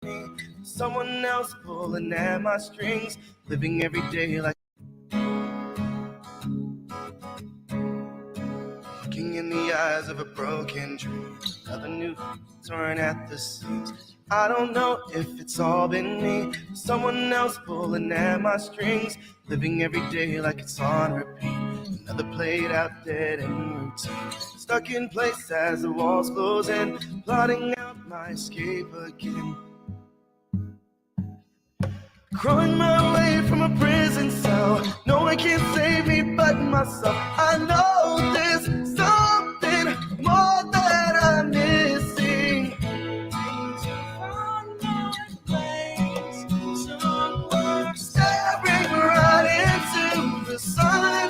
me. Someone else pulling at my strings, living every day like looking in the eyes of a broken dream. Another new torn at the seams. I don't know if it's all been me, someone else pulling at my strings, living every day like it's on repeat. Another played out dead end routine, stuck in place as the walls close in, plotting out my escape again. Crawling my way from a prison cell, no one can save me but myself. I know there's something more that I'm missing. Staring right into the sun,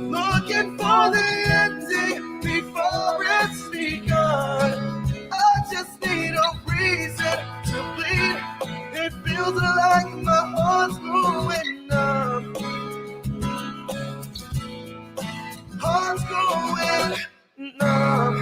looking for the ending before it's begun. I just need a reason to bleed. It feels like my heart's going numb. Heart's going numb.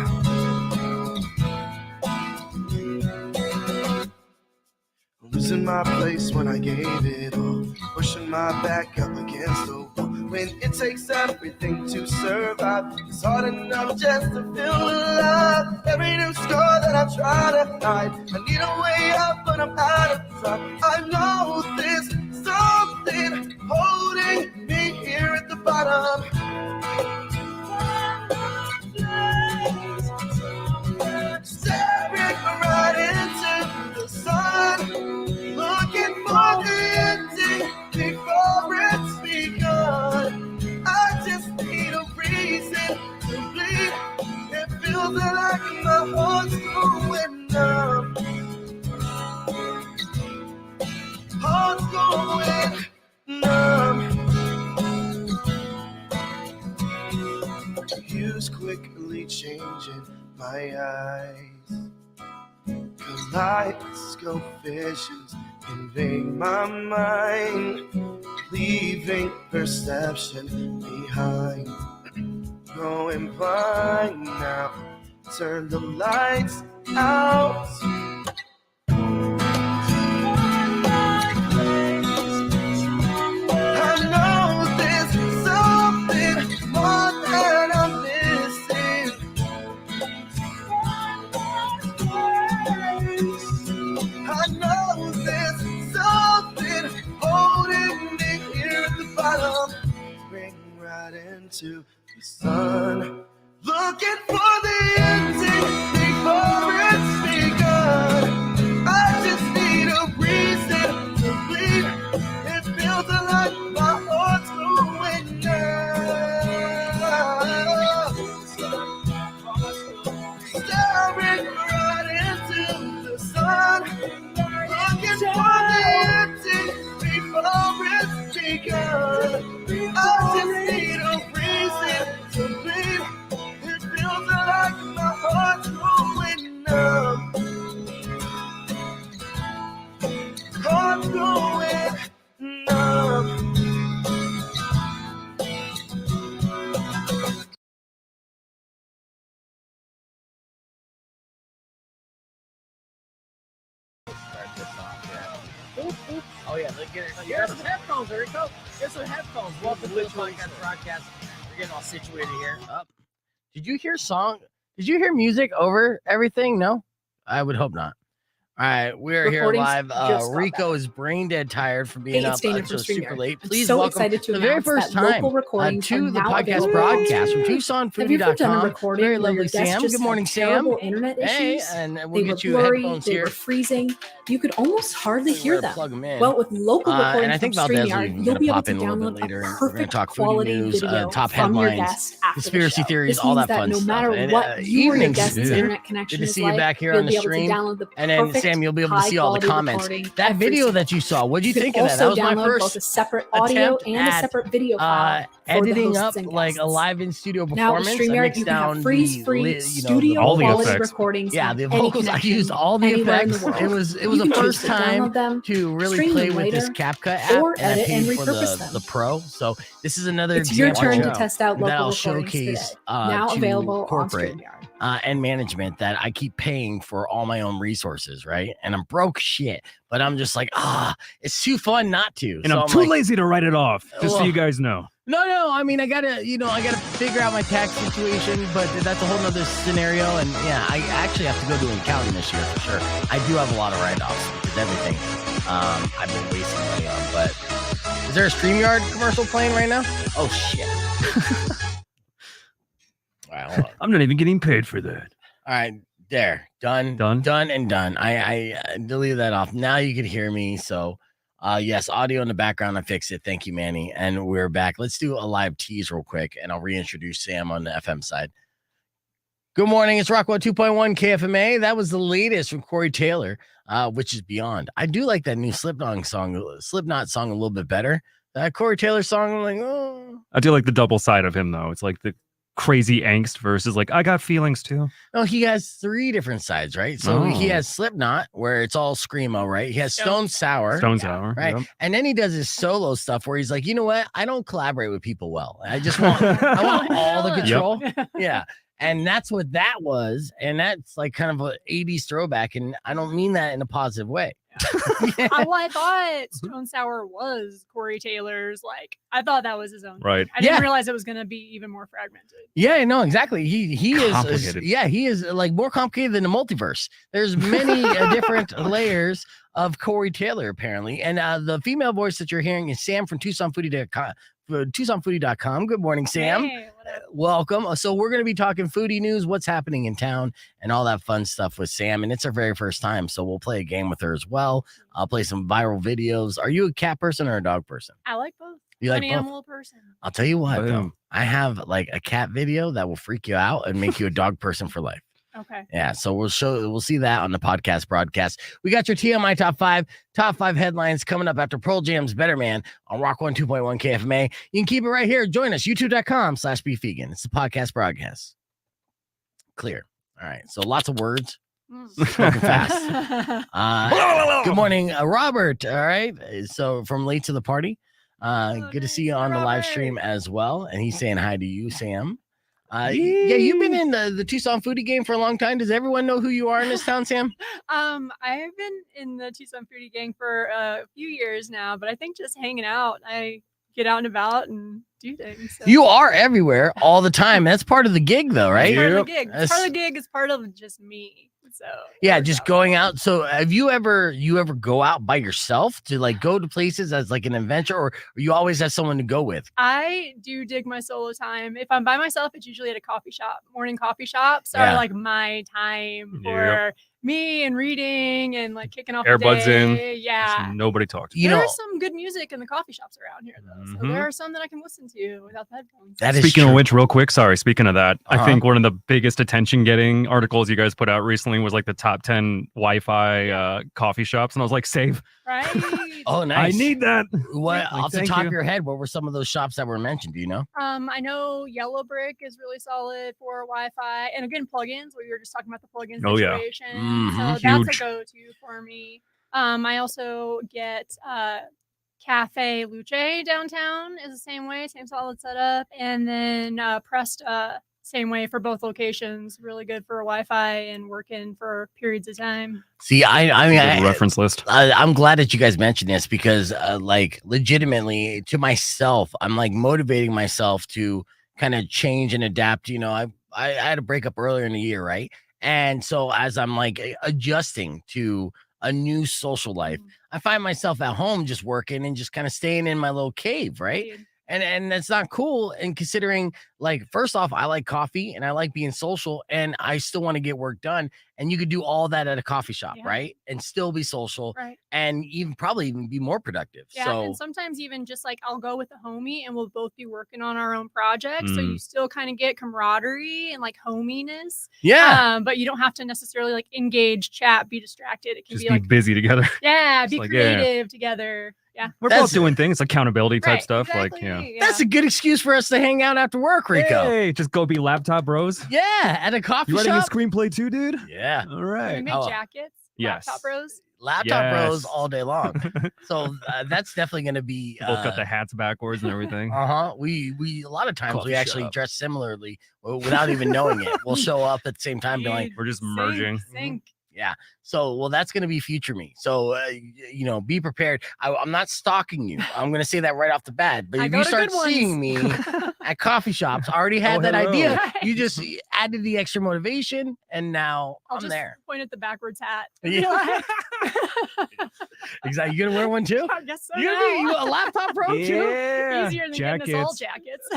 Losing my place when I gave it all, pushing my back up against the wall. When it takes everything to survive, it's hard enough just to feel alive. Every new scar that I try to hide, I need a way out, but I'm out of time. I know there's something holding me here at the bottom. Staring right into the sun, looking for the ending before it's begun. I just need a reason to bleed. It feels like my heart's going numb. Heart's going numb. Hues quickly changing my eyes. Kaleidoscope visions invade my mind, leaving perception behind. Going blind now, turn the lights out. I know there's something more that I'm missing. I know there's something holding me here at the bottom. Bring right into the sun, looking for the ending before it's begun. I just need a reason to bleed. It feels like my heart's going numb. Staring right into the sun, looking for the ending before it's begun. I just need a reason to bleed. It feels like my heart's going numb. Heart's going numb. Oh yeah, look at it. Here's some headphones, there you go. Here's some headphones. Welcome to the podcast broadcast. We're getting all situated here. Did you hear music over everything? No? I would hope not. All right, we're here live. Rico is brain dead tired from being up so super late. Please so welcome excited to the very first time to the podcast broadcast from TucsonFoodie.com. Very lovely Sam. Good morning, Sam. Hey, and we'll get you headphones here. They were freezing. You could almost hardly hear them. Plug them in. Well, with local recording and I think from StreamYard, you'll be able to download later. a We're going to talk foodie quality news, video top from your headlines, guest after conspiracy the show. theories, This all means that fun no stuff. matter And, what you or your guest's dude. internet connection Good to is see like, you back here you'll on the be able to stream. download the And then, perfect Sam, you'll be able to see all the comments. recording That every video single that you saw, what did you can think of that? That was also my download first both a separate audio attempt and a at, separate video file for the editing hosts up and like a guests. live in studio Now, with performance. I StreamYard, mixed you can down have free studio all the quality effects. recordings. Yeah, the of any vocals. I connection used all the anywhere in effects. the world. It was You the can choose first to time download them, to really stream play them with this later, CapCut app, or and I edit and paid for repurpose the them. Pro. So this is another It's your example turn to test out that local I'll recordings showcase today. Now to available on corporate StreamYard. and management that I keep paying for all my own resources, right? right? And I'm broke shit, but I'm just like, it's too fun not to. And So I'm too like, lazy to write it off, just so Well, you guys know. No. I mean, I gotta figure out my tax situation, but that's a whole nother scenario. And yeah, I actually have to go to an accountant this year for sure. I do have a lot of write-offs because everything I've been wasting money on. But is there a StreamYard commercial playing right now? Oh shit! All right, hold on. I'm not even getting paid for that. All right, there, done, and done. I deleted that off. Now you can hear me. So, yes, audio in the background. I fixed it. Thank you, Manny. And we're back. Let's do a live tease real quick, and I'll reintroduce Sam on the FM side. Good morning. It's Rockwell 2.1 KFMA. That was the latest from Corey Taylor, which is Beyond. I do like that new Slipknot song a little bit better. That Corey Taylor song, I'm like, oh. I do like the double side of him, though. It's like the crazy angst versus like, I got feelings too. No, he has 3 different sides, right? So he has Slipknot, where it's all screamo, right? He has Stone Sour. Right? Yep. And then he does his solo stuff where he's like, you know what? I don't collaborate with people well. I want all the control. Yep. Yeah. And that's what that was. And that's like kind of an 80s throwback. And I don't mean that in a positive way. I thought Stone Sour was Corey Taylor's. Like, I thought that was his own. Right. I didn't realize it was going to be even more fragmented. Yeah, no, exactly. He is like more complicated than the multiverse. There's many different layers of Corey Taylor, apparently. And the female voice that you're hearing is Sam from TucsonFoodie.com. Good morning, Sam. Hey, welcome. So we're going to be talking foodie news, what's happening in town, and all that fun stuff with Sam. And it's her very first time, so we'll play a game with her as well. I'll play some viral videos. Are you a cat person or a dog person? I like both. You like an both? Animal person. I'll tell you what, though. I have like a cat video that will freak you out and make you a dog person for life. Okay. Yeah, so we'll see that on the podcast broadcast. We got your TMI top five headlines coming up after Pearl Jam's Better Man on Rock 102.1 KFMA. You can keep it right here. Join us, youtube.com/beefvegan. It's the podcast broadcast. Clear. All right, so lots of words. Spoken fast. Good morning, Robert. All right, so from late to the party. Good to see you on the live stream as well. And he's saying hi to you, Sam. Yeah, you've been in the Tucson foodie game for a long time. Does everyone know who you are in this town, Sam? I have been in the Tucson foodie gang for a few years now, but I think just hanging out, I get out and about and do things. So. You are everywhere all the time. That's part of the gig, though, right? Part of the gig. Part of the gig is part of just me. So yeah, just going out. So have you ever go out by yourself to like go to places as like an adventure, or you always have someone to go with? I do dig my solo time. If I'm by myself, it's usually at a coffee shop. Morning coffee shops are like my time for me and reading and like kicking off earbuds the day. in. Yeah. Nobody talks. There's some good music in the coffee shops around here though. So there are some that I can listen to without the headphones. Speaking of which, real quick, speaking of that, I think one of the biggest attention getting articles you guys put out recently was like the top 10 Wi-Fi coffee shops. And I was like, save. Right. Oh, nice. I need that. What off the top of your head, what were some of those shops that were mentioned? Do you know? I know Yellow Brick is really solid for Wi-Fi, and again, plugins. We were just talking about the plugin situation. So that's a go-to for me. I also get Cafe Luce downtown is the same way, same solid setup, and then Presta. Same way for both locations. Really good for Wi-Fi and working for periods of time. See, I mean, reference list. I'm glad that you guys mentioned this because, like, legitimately to myself, I'm like motivating myself to kind of change and adapt. You know, I had a breakup earlier in the year, right? And so as I'm like adjusting to a new social life, I find myself at home just working and just kind of staying in my little cave, right? And that's not cool. And considering, like, first off, I like coffee and I like being social and I still want to get work done. And you could do all that at a coffee shop, right? And still be social, and probably even be more productive. Yeah, so, and sometimes even just like I'll go with a homie and we'll both be working on our own projects. So you still kind of get camaraderie and like hominess. Yeah. But you don't have to necessarily like engage, chat, be distracted. It can just be like busy together. Yeah, be like, creative together. Yeah. We're both doing things, accountability type stuff. Exactly, like, that's a good excuse for us to hang out after work, Rico. Hey, just go be laptop bros. Yeah, at a coffee shop. You writing a screenplay too, dude? Yeah. All right. We make jackets. Yes. Laptop bros. Laptop bros all day long. So that's definitely going to be. Both got the hats backwards and everything. We a lot of times Coffee we actually shop. dress similarly without even knowing it. We'll show up at the same time, be like, we're just merging. Sync. Yeah. So, well, that's going to be future me. So, be prepared. I'm not stalking you. I'm going to say that right off the bat. But if you start seeing me at coffee shops, I already had that idea. You just added the extra motivation, and now I'm just there. Point at the backwards hat. Yeah. Exactly. You gonna wear one too? I guess so. You a laptop pro too? Yeah. Easier than getting us all jackets.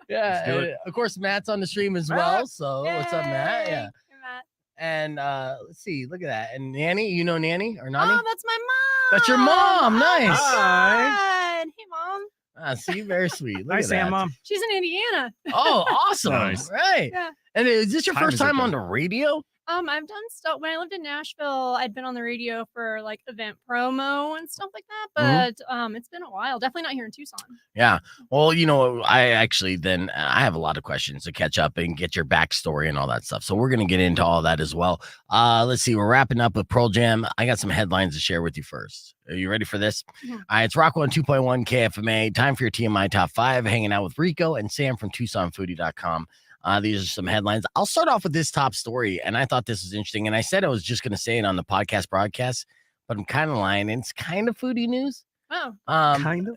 Yeah. And of course, Matt's on the stream as well. So what's up, Matt? Yeah. Hey, Matt. And let's see, look at that. And Nanny, you know Nanny or Nani? Oh, that's my mom. That's your mom. Nice. Hi. Hey, mom. See, very sweet. Look Hi, at Sam, that. Mom. She's in Indiana. Oh, awesome. Nice. Right. Yeah. And is this your first time on the radio? I've done stuff when I lived in Nashville. I'd been on the radio for like event promo and stuff like that, but it's been a while. Definitely not here in Tucson. Yeah. Well, I have a lot of questions to catch up and get your backstory and all that stuff. So we're gonna get into all that as well. Let's see. We're wrapping up with Pearl Jam. I got some headlines to share with you first. Are you ready for this? Mm-hmm. All right, it's Rockwell 2.1 KFMA. Time for your TMI Top 5. Hanging out with Rico and Sam from TucsonFoodie.com. These are some headlines. I'll start off with this top story, and I thought this was interesting. And I said I was just going to say it on the podcast broadcast, but I'm kind of lying. It's kind of foodie news. Oh, kind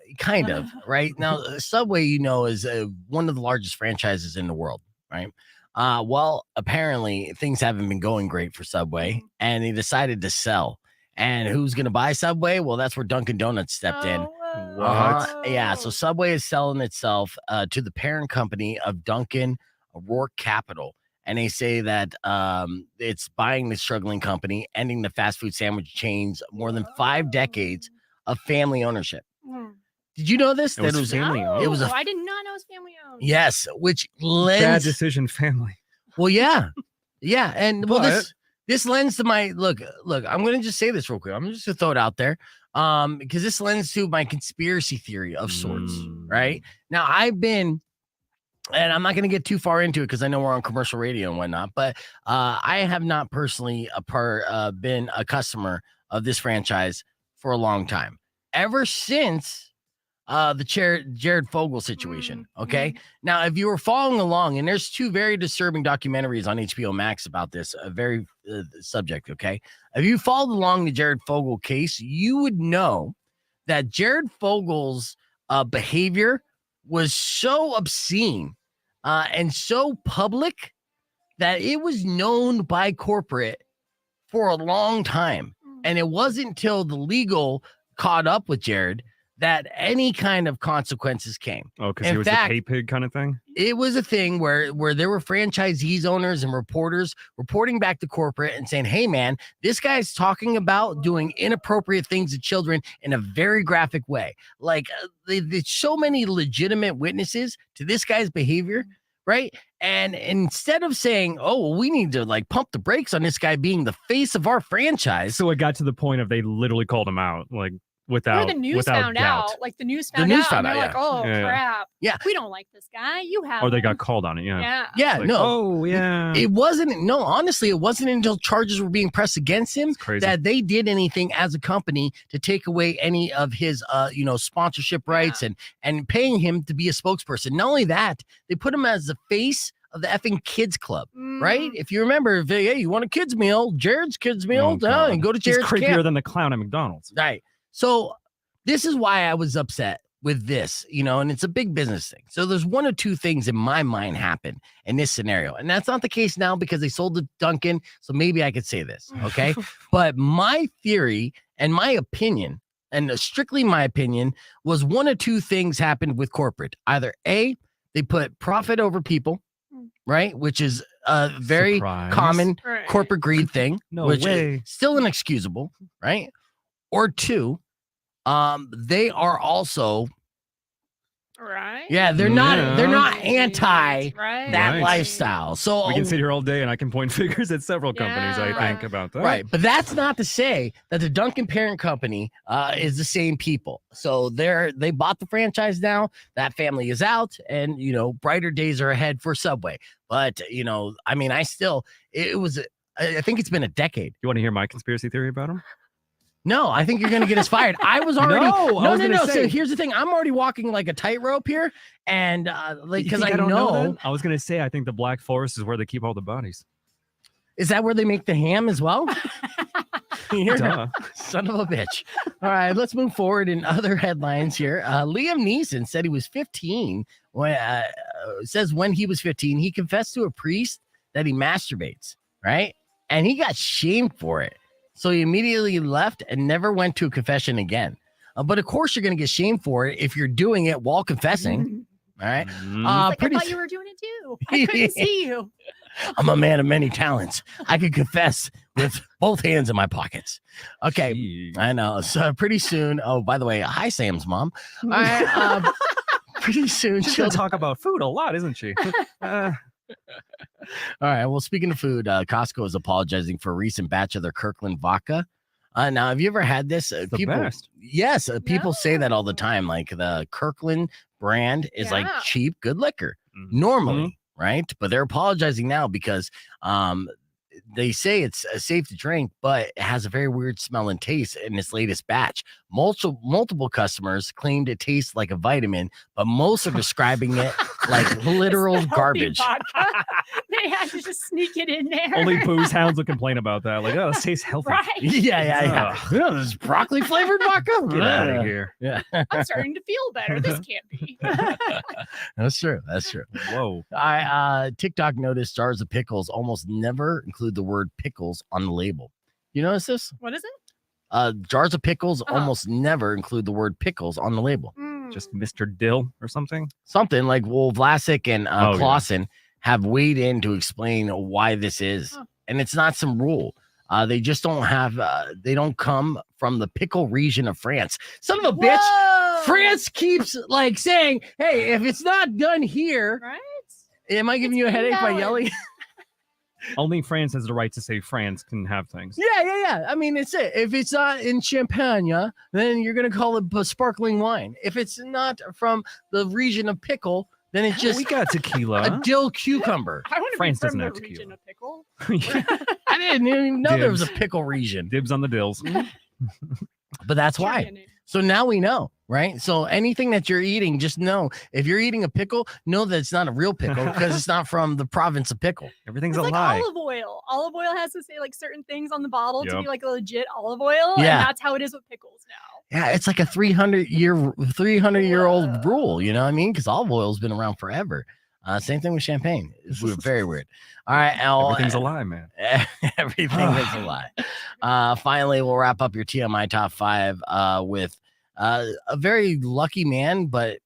of, right? Now, Subway, is one of the largest franchises in the world, right? Well, apparently things haven't been going great for Subway, and they decided to sell. And who's going to buy Subway? Well, that's where Dunkin' Donuts stepped in. What? Yeah, so Subway is selling itself to the parent company of Dunkin' Rourke Capital, and they say that it's buying the struggling company, ending the fast food sandwich chain's more than 5 decades of family ownership. Did you know this? It was family owned. I did not know it was family owned. Yes, which lends bad decision, family. Well, yeah, and this lends to my look. I'm gonna just say this real quick. I'm just gonna throw it out there, because this lends to my conspiracy theory of sorts. Right now, and I'm not going to get too far into it because I know we're on commercial radio and whatnot, but I have not personally been a customer of this franchise for a long time, ever since the Jared Fogle situation. Okay. Now, if you were following along, and there's 2 very disturbing documentaries on HBO Max about this very subject. Okay. If you followed along the Jared Fogle case, you would know that Jared Fogle's behavior was so obscene and so public that it was known by corporate for a long time. And it wasn't until the legal caught up with Jared that any kind of consequences came. Oh, because he was the pay pig kind of thing? It was a thing where there were franchisees, owners, and reporters reporting back to corporate and saying, hey, man, this guy's talking about doing inappropriate things to children in a very graphic way. Like, there's so many legitimate witnesses to this guy's behavior, right? And instead of saying, oh, well, we need to pump the brakes on this guy being the face of our franchise. So it got to the point of they literally called him out, without the news found doubt. out. The news found out. And they're like, oh, crap. Yeah. We don't like this guy. You have Or they got called on it. Yeah. Honestly, it wasn't until charges were being pressed against him that they did anything as a company to take away any of his, sponsorship rights and paying him to be a spokesperson. Not only that, they put him as the face of the effing kids club, right? If you remember, hey, you want a kids meal, Jared's kids meal, and go to Jared's He's creepier camp. than the clown at McDonald's. Right. So this is why I was upset with this, and it's a big business thing. So there's 1 or 2 things in my mind happen in this scenario. And that's not the case now because they sold to Dunkin'. So maybe I could say this. Okay. But my theory and my opinion, and strictly my opinion, was 1 or 2 things happened with corporate. Either A, they put profit over people, right? Which is a very common corporate greed thing, which is still inexcusable, right? Or 2, they are also right. Yeah, they're not anti that lifestyle. So we can sit here all day and I can point fingers at several companies, I think, about that. Right. But that's not to say that the Dunkin' parent company is the same people. So they bought the franchise now. That family is out, and brighter days are ahead for Subway. But I think it's been a decade. You want to hear my conspiracy theory about them? No, I think you're going to get us fired. I was already no. So here's the thing. I'm already walking like a tightrope here, and because I know. I was going to say I think the Black Forest is where they keep all the bodies. Is that where they make the ham as well? You're Duh. son of a bitch. All right, let's move forward in other headlines here. Liam Neeson said he was 15. Says when he was 15, he confessed to a priest that he masturbates, right? And he got shamed for it. So he immediately left and never went to a confession again. But of course, you're going to get shamed for it if you're doing it while confessing. All right. I thought you were doing it too. I couldn't see you. I'm a man of many talents. I can confess with both hands in my pockets. Okay. Jeez. I know. So pretty soon. Oh, by the way, hi, Sam's mom. All right. Pretty soon. She's going to talk about food a lot, isn't she? All right. Well, speaking of food, Costco is apologizing for a recent batch of their Kirkland vodka. Now, have you ever had this? People, best. yes, people say that all the time. Like the Kirkland brand is like cheap, good liquor normally, right? But they're apologizing now because they say it's safe to drink, but it has a very weird smell and taste in this latest batch. Multiple customers claimed it tastes like a vitamin, but most are describing it like literal garbage. They had to just sneak it in there. Only booze hounds will complain about that. Like, oh, this tastes healthy. Right. Yeah. This broccoli flavored vodka. Get out of here. Yeah. I'm starting to feel better. This can't be. That's true. Whoa. TikTok noticed jars of pickles almost never include the word pickles on the label. You notice this? What is it? Jars of pickles almost never include the word pickles on the label. Just Mr. Dill or something? Something like Vlasic and Clausen have weighed in to explain why this is. And it's not some rule. They just don't have, they don't come from the pickle region of France. Son of a bitch. France keeps like saying, hey, if it's not done here. Right? Am I giving you a headache by yelling? Only France has the right to say France can have things. Yeah. I mean, it's it. If it's not in Champagne, then you're going to call it a sparkling wine. If it's not from the region of pickle, then it's just we got tequila. a dill cucumber. I want to France be doesn't from have the tequila. region of pickle. I didn't even know there was a Dibs. pickle region. Dibs on the dills. But that's why. So now we know, right? So anything that you're eating, just know if you're eating a pickle, know that it's not a real pickle because it's not from the province of pickle. Everything's It's a like lie. olive oil. Olive oil has to say like certain things on the bottle to be like a legit olive oil. Yeah. And that's how it is with pickles now. Yeah, it's like a 300-year-old rule, you know what I mean? Because olive oil's been around forever. Same thing with champagne. It's very weird. All right, Everything's a lie, man. Everything is a lie. Finally, we'll wrap up your TMI top 5 with a very lucky man, but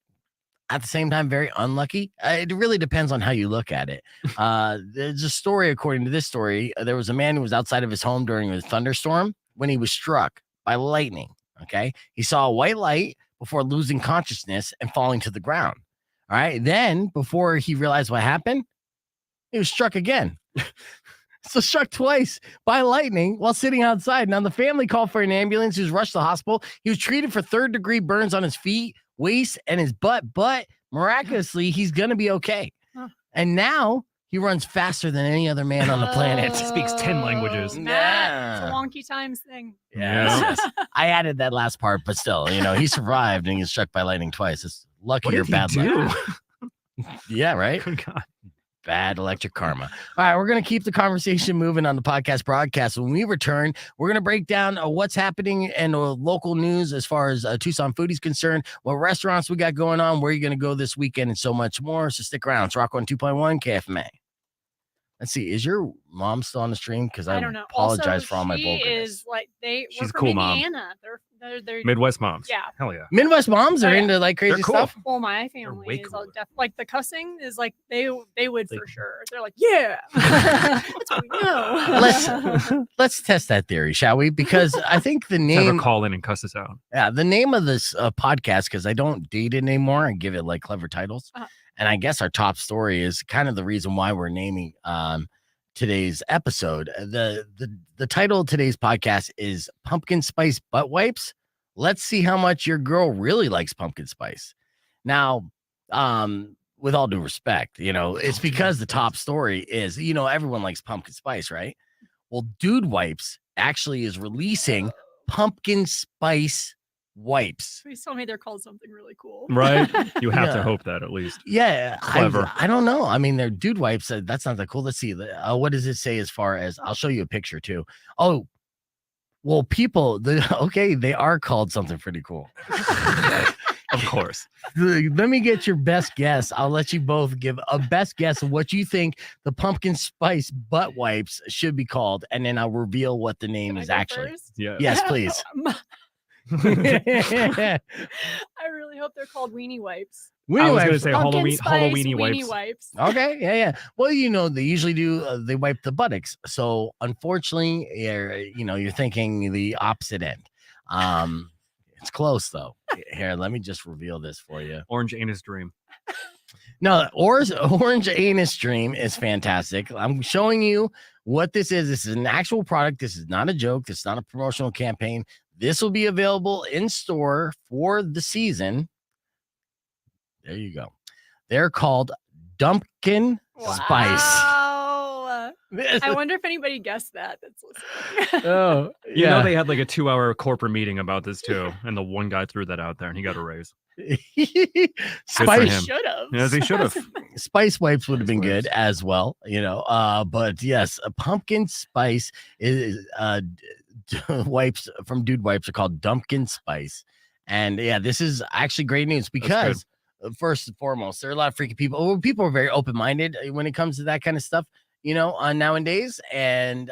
at the same time, very unlucky. It really depends on how you look at it. There's a story, according to this story, there was a man who was outside of his home during a thunderstorm when he was struck by lightning. Okay. He saw a white light before losing consciousness and falling to the ground. All right. Then, before he realized what happened, he was struck again. So struck twice by lightning while sitting outside. Now, the family called for an ambulance. He was rushed to the hospital. He was treated for 3rd-degree burns on his feet, waist, and his butt. But miraculously, he's going to be okay. And now he runs faster than any other man on the planet. He speaks 10 languages. Matt, it's a wonky times thing. Yes. I added that last part, but still, he survived and he was struck by lightning twice. It's lucky or bad luck. Yeah, right? Good God. Bad electric karma. All right, we're going to keep the conversation moving on the podcast broadcast. When we return, we're going to break down what's happening in local news as far as Tucson Foodie is concerned, what restaurants we got going on, where you're going to go this weekend, and so much more. So stick around. It's Rock on 2.1 KFMA. Let's see. Is your mom still on the stream? Because I don't know. apologize Also, for all my she vulgarness. is like we're She's a from cool mom. Indiana. They're Midwest moms. Yeah. Hell yeah. Midwest moms are Oh, yeah. into like crazy They're cool. stuff. Well, my way family is cooler. like the cussing is like they would for sure. They're like, yeah, that's what we know. Let's test that theory, shall we? Because I think the Have her name, call in and cuss us out. the name of this podcast, because I don't date it anymore, I give it like clever titles, and I guess our top story is kind of the reason why we're naming today's episode. The title of today's podcast is Pumpkin Spice Butt Wipes. Let's see how much your girl really likes pumpkin spice. Now, with all due respect, it's because the top story is, everyone likes pumpkin spice, right? Well, Dude Wipes actually is releasing pumpkin spice wipes. Please tell me they're called something really cool. Right? You have to Yeah. hope that at least. Yeah, Clever. I don't know. I mean, they're dude wipes. That's not that cool. Let's see. What does it say as far as? I'll show you a picture too. Oh, well, people. Okay, they are called something pretty cool. Of course. Let me get your best guess. I'll let you both give a best guess of what you think the pumpkin spice butt wipes should be called, and then I'll reveal what the name Can I is go actually. first? Yeah. Yes, please. I really hope they're called weenie wipes. I was going to say Pumpkin spice Halloweeny weenie wipes. wipes. Okay, yeah. Well, they usually do. They wipe the buttocks. So unfortunately, you're thinking the opposite end. It's close though. Here, let me just reveal this for you. Orange anus dream. No, orange anus dream is fantastic. I'm showing you what this is. This is an actual product. This is not a joke. This is not a promotional campaign. This will be available in store for the season. There you go. They're called Dumpkin Spice. Wow. I wonder if anybody guessed that that's listening. Oh, You know, they had like a 2-hour corporate meeting about this too. And the one guy threw that out there and he got a raise. Spice him. Should have. Yeah, they should have. Spice wipes would have been Spice good as well, but yes, a pumpkin spice is wipes from Dude Wipes are called Dumpkin Spice. And yeah, this is actually great news because first and foremost, there are a lot of freaky people. Well, people are very open-minded when it comes to that kind of stuff, nowadays. And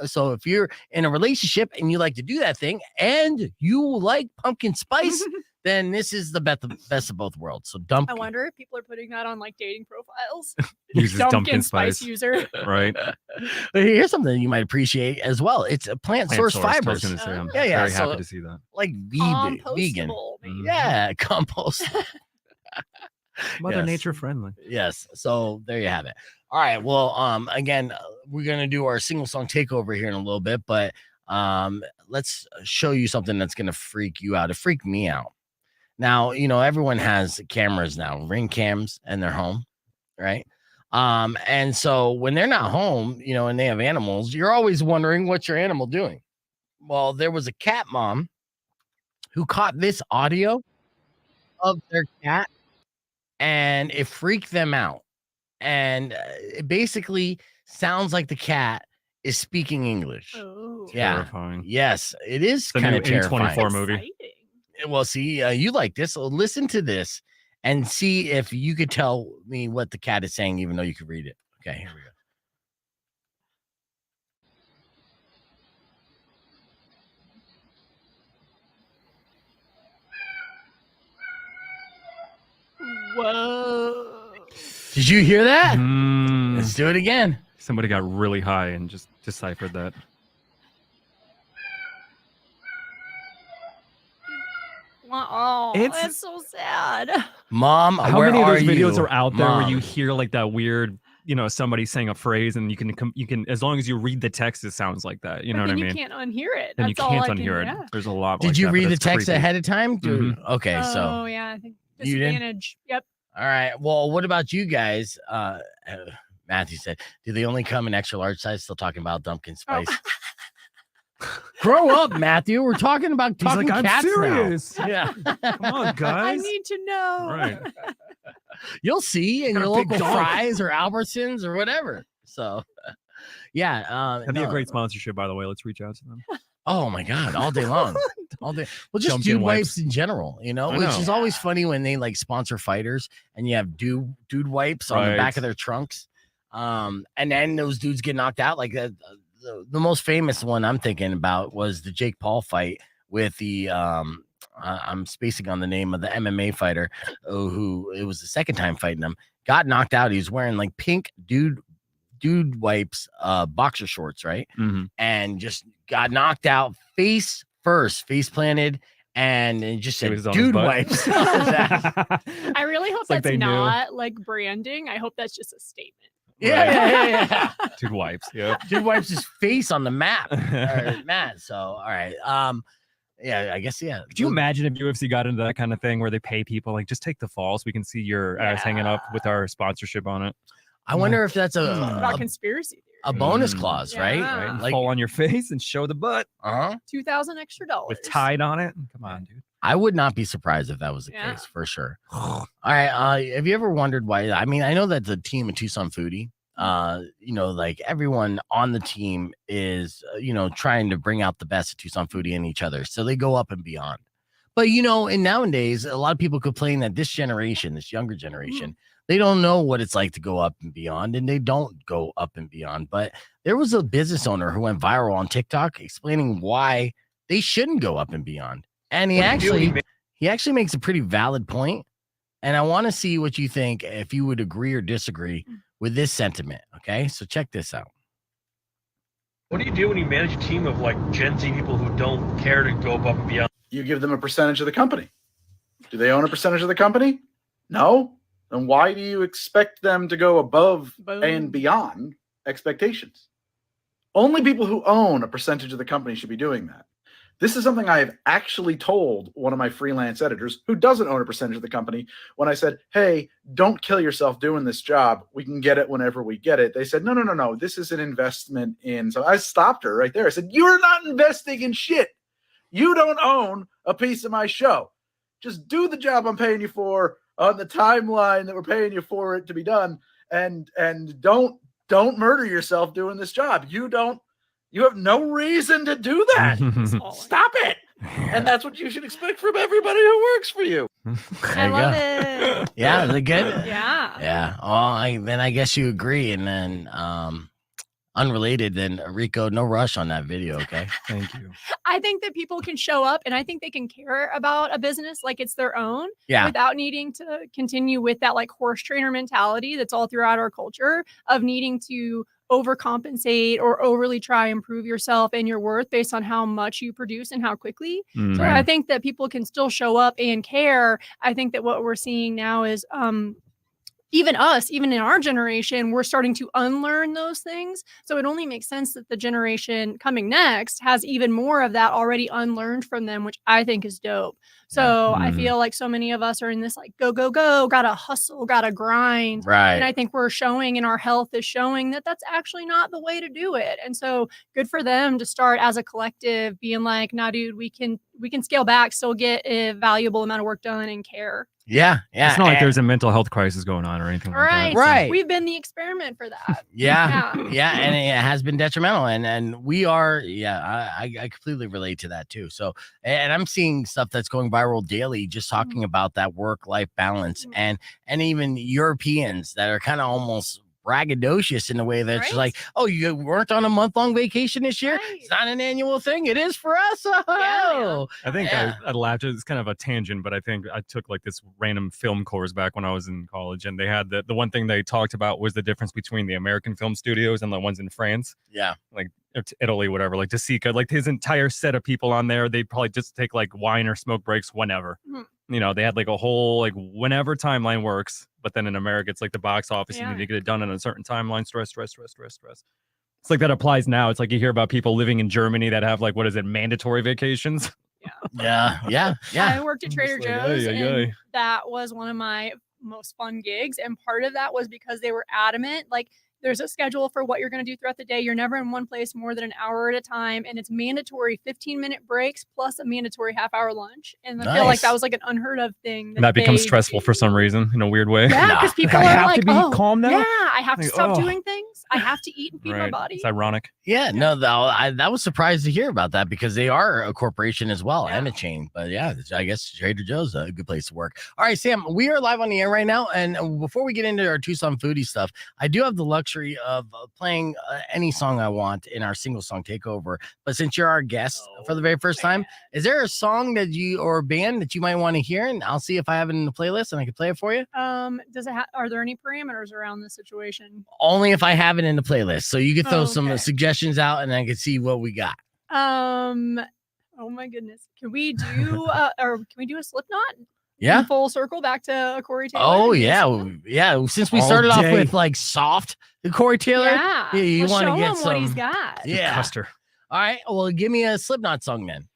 so if you're in a relationship and you like to do that thing and you like pumpkin spice, then this is the best of both worlds. So I wonder if people are putting that on like dating profiles. Uses Dumpkin spice user. Right. Here's something you might appreciate as well. It's a plant source I was fibers. gonna say, I'm Yeah, very so- happy to see that. Like vegan. Compostable, maybe. Yeah, compost. Mother Yes. nature friendly. Yes. So there you have it. All right. Well, again, we're gonna do our single song takeover here in a little bit, but let's show you something that's gonna freak you out. It freaked me out. Now, everyone has cameras now, Ring cams in their home, right? And so when they're not home, and they have animals, you're always wondering what's your animal doing. Well, there was a cat mom who caught this audio of their cat and it freaked them out. And it basically sounds like the cat is speaking English. Oh. Yeah. Terrifying. Yes, it is The kind new of terrifying. A24 movie. Exciting. Well, see, you like this. So listen to this and see if you could tell me what the cat is saying, even though you could read it. Okay, here we go. Whoa. Did you hear that? Mm, Let's do it again. somebody got really high and just deciphered that. Oh, It's- that's so sad. Mom, How where many of are those videos you? are out there where you Mom. hear like that weird, somebody saying a phrase and you can as long as you read the text, it sounds like that. You know But what I then mean? You can't unhear it. And you That's all can't I can- unhear it. yeah. There's a lot. Did like you that, read but the it's text creepy. ahead of time? Dude. Okay, Oh so yeah, I think You didn't? disadvantage. Yep. all right. Well, what about you guys? Matthew said, do they only come in extra large size? Still talking about Dumpkin Spice. Grow up, Matthew. We're talking about He's talking like, I'm cats now." serious. Yeah. Come on, I guys. need to know. Right. You'll see in Got your a big local dog. Fry's or Albertsons or whatever. So, yeah. That'd be a no. great sponsorship, by the way. Let's reach out to them. Oh my God, all day long, all day. Well, just Dumpkin dude wipes. wipes in general, I which know. is always funny when they like sponsor fighters and you have dude wipes on the Right. back of their trunks, and then those dudes get knocked out. Like the most famous one I'm thinking about was the Jake Paul fight with the I'm spacing on the name of the MMA fighter who it was the second time fighting him, got knocked out. He was wearing like pink dude wipes, boxer shorts, right? Mhm. And just got knocked out face first, face planted, and it just It said was on his dude butt. wipes. on his ass. I really hope It's like that's they knew. not like branding. I hope that's just a statement. yeah. Dude wipes. Yeah. Dude wipes his face on the map. So all right. Yeah, I guess yeah. Could you imagine if UFC got into that kind of thing where they pay people like just take the fall so we can see your ass hanging up with our sponsorship on it? I wonder if that's What a about conspiracy theories? a bonus clause, right? Yeah. Right? Fall on your face and show the butt. $2,000 extra. With Tide on it. Come on, dude. I would not be surprised if that was the case, for sure. All right. Have you ever wondered why? I mean, I know that the team at Tucson Foodie, like everyone on the team is, trying to bring out the best of Tucson Foodie in each other. So they go up and beyond. But, and nowadays, a lot of people complain that this generation, this younger generation, they don't know what it's like to go up and beyond, and they don't go up and beyond. But there was a business owner who went viral on TikTok explaining why they shouldn't go up and beyond. And he actually makes a pretty valid point. And I want to see what you think, if you would agree or disagree with this sentiment. Okay, so check this out. What do you do when you manage a team of like Gen Z people who don't care to go above and beyond? You give them a percentage of the company. Do they own a percentage of the company? No. Then why do you expect them to go above and beyond expectations? Only people who own a percentage of the company should be doing that. This is something I have actually told one of my freelance editors who doesn't own a percentage of the company when I said, hey, don't kill yourself doing this job. We can get it whenever we get it. They said, no. This is an investment in. So I stopped her right there. I said, you're not investing in shit. You don't own a piece of my show. Just do the job I'm paying you for on the timeline that we're paying you for it to be done. And don't murder yourself doing this job. You have no reason to do that. Stop it. And that's what you should expect from everybody who works for you. I love it. Yeah, is it good? Yeah. Yeah. Oh, then I guess you agree. And then unrelated, then Rico, no rush on that video, okay? Thank you. I think that people can show up and I think they can care about a business like it's their own without needing to continue with that like horse trainer mentality that's all throughout our culture of needing to overcompensate or overly try and prove yourself and your worth based on how much you produce and how quickly. So I think that people can still show up and care. I think that what we're seeing now is even in our generation, we're starting to unlearn those things. So it only makes sense that the generation coming next has even more of that already unlearned from them, which I think is dope. So I feel like so many of us are in this like, go, gotta hustle, gotta grind. Right. And I think we're showing, and our health is showing that that's actually not the way to do it. And so good for them to start as a collective being like, nah, dude, we can scale back, still get a valuable amount of work done and care. Yeah. It's not like there's a mental health crisis going on or anything like that. Right. We've been the experiment for that. Yeah. And it has been detrimental. And we are, I completely relate to that too. So, and I'm seeing stuff that's going viral daily, just talking about that work-life balance and even Europeans that are kind of almost braggadocious in a way that's just like, oh, you weren't on a month-long vacation this year? It's not an annual thing. It is for us. Oh. I think I laughed. It's kind of a tangent, but I think I took like this random film course back when I was in college, and they had the one thing they talked about was the difference between the American film studios and the ones in France. Yeah. Like Italy, whatever, like Desica, like his entire set of people on there, they'd probably just take like wine or smoke breaks whenever. They had like a whole like whenever timeline works, but then in America it's like the box office, you need to get it done in a certain timeline. Stress. It's like that applies now. It's like you hear about people living in Germany that have like, what is it, mandatory vacations? Yeah. I worked at Trader Joe's and that was one of my most fun gigs, and part of that was because they were adamant, like, there's a schedule for what you're going to do throughout the day. You're never in one place more than an hour at a time. And it's mandatory 15-minute breaks plus a mandatory half-hour lunch. And I feel like that was like an unheard of thing. That becomes stressful for some reason in a weird way. Yeah, because people are like, to be calm now? Yeah, I have to stop doing things. I have to eat and feed my body. It's ironic. Yeah, no, I was surprised to hear about that because they are a corporation as well and a chain. But yeah, I guess Trader Joe's a good place to work. All right, Sam, we are live on the air right now. And before we get into our Tucson Foodie stuff, I do have the luxury of playing any song I want in our single song takeover. But since you're our guest for the very first time, is there a song that or a band that you might want to hear? And I'll see if I have it in the playlist and I can play it for you. Does it are there any parameters around this situation? Only if I have it in the playlist. So you can throw some suggestions out and I can see what we got. Oh my goodness. Can we do a Slipknot? Yeah. Full circle back to Corey Taylor. Oh yeah. Since we started off with like soft Corey Taylor. You want to get what he's got. Yeah. Custer. All right. Well, give me a Slipknot song then.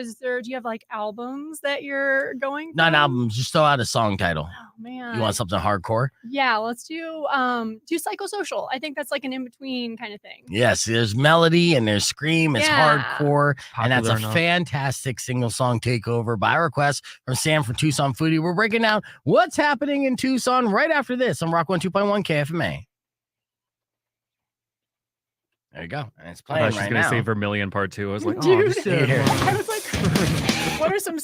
do you have like albums that you're going Not from? albums, just throw out a song title. Oh man. You want something hardcore? Yeah, let's do psychosocial. I think that's like an in-between kind of thing. Yes, there's melody and there's scream. It's hardcore. And that's a Popular enough. fantastic single song takeover by request from Sam from Tucson Foodie. We're breaking down what's happening in Tucson right after this on Rock 102.1 KFMA. There you go. And it's I playing thought she was right gonna now. say Vermilion Part 2. I was like, Dude. just Here. I was like, what are some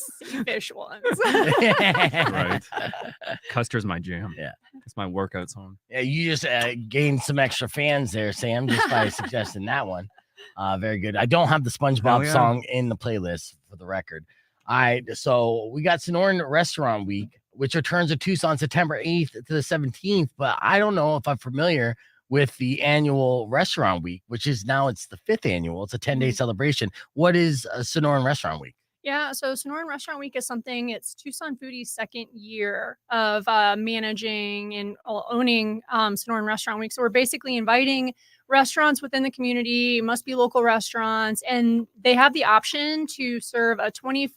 fish ones? right. Custer's my jam. Yeah. It's my workout song. Yeah, you just gained some extra fans there, Sam, just by suggesting that one. Very good. I don't have the SpongeBob song in the playlist for the record. All right, so we got Sonoran Restaurant Week, which returns to Tucson September 8th to the 17th, but I don't know if I'm familiar with the annual restaurant week, which is now it's the 5th annual. It's a 10-day celebration. What is Sonoran Restaurant Week? Yeah, so Sonoran Restaurant Week is something, it's Tucson Foodie's second year of managing and owning Sonoran Restaurant Week. So we're basically inviting restaurants within the community, must be local restaurants, and they have the option to serve a $25,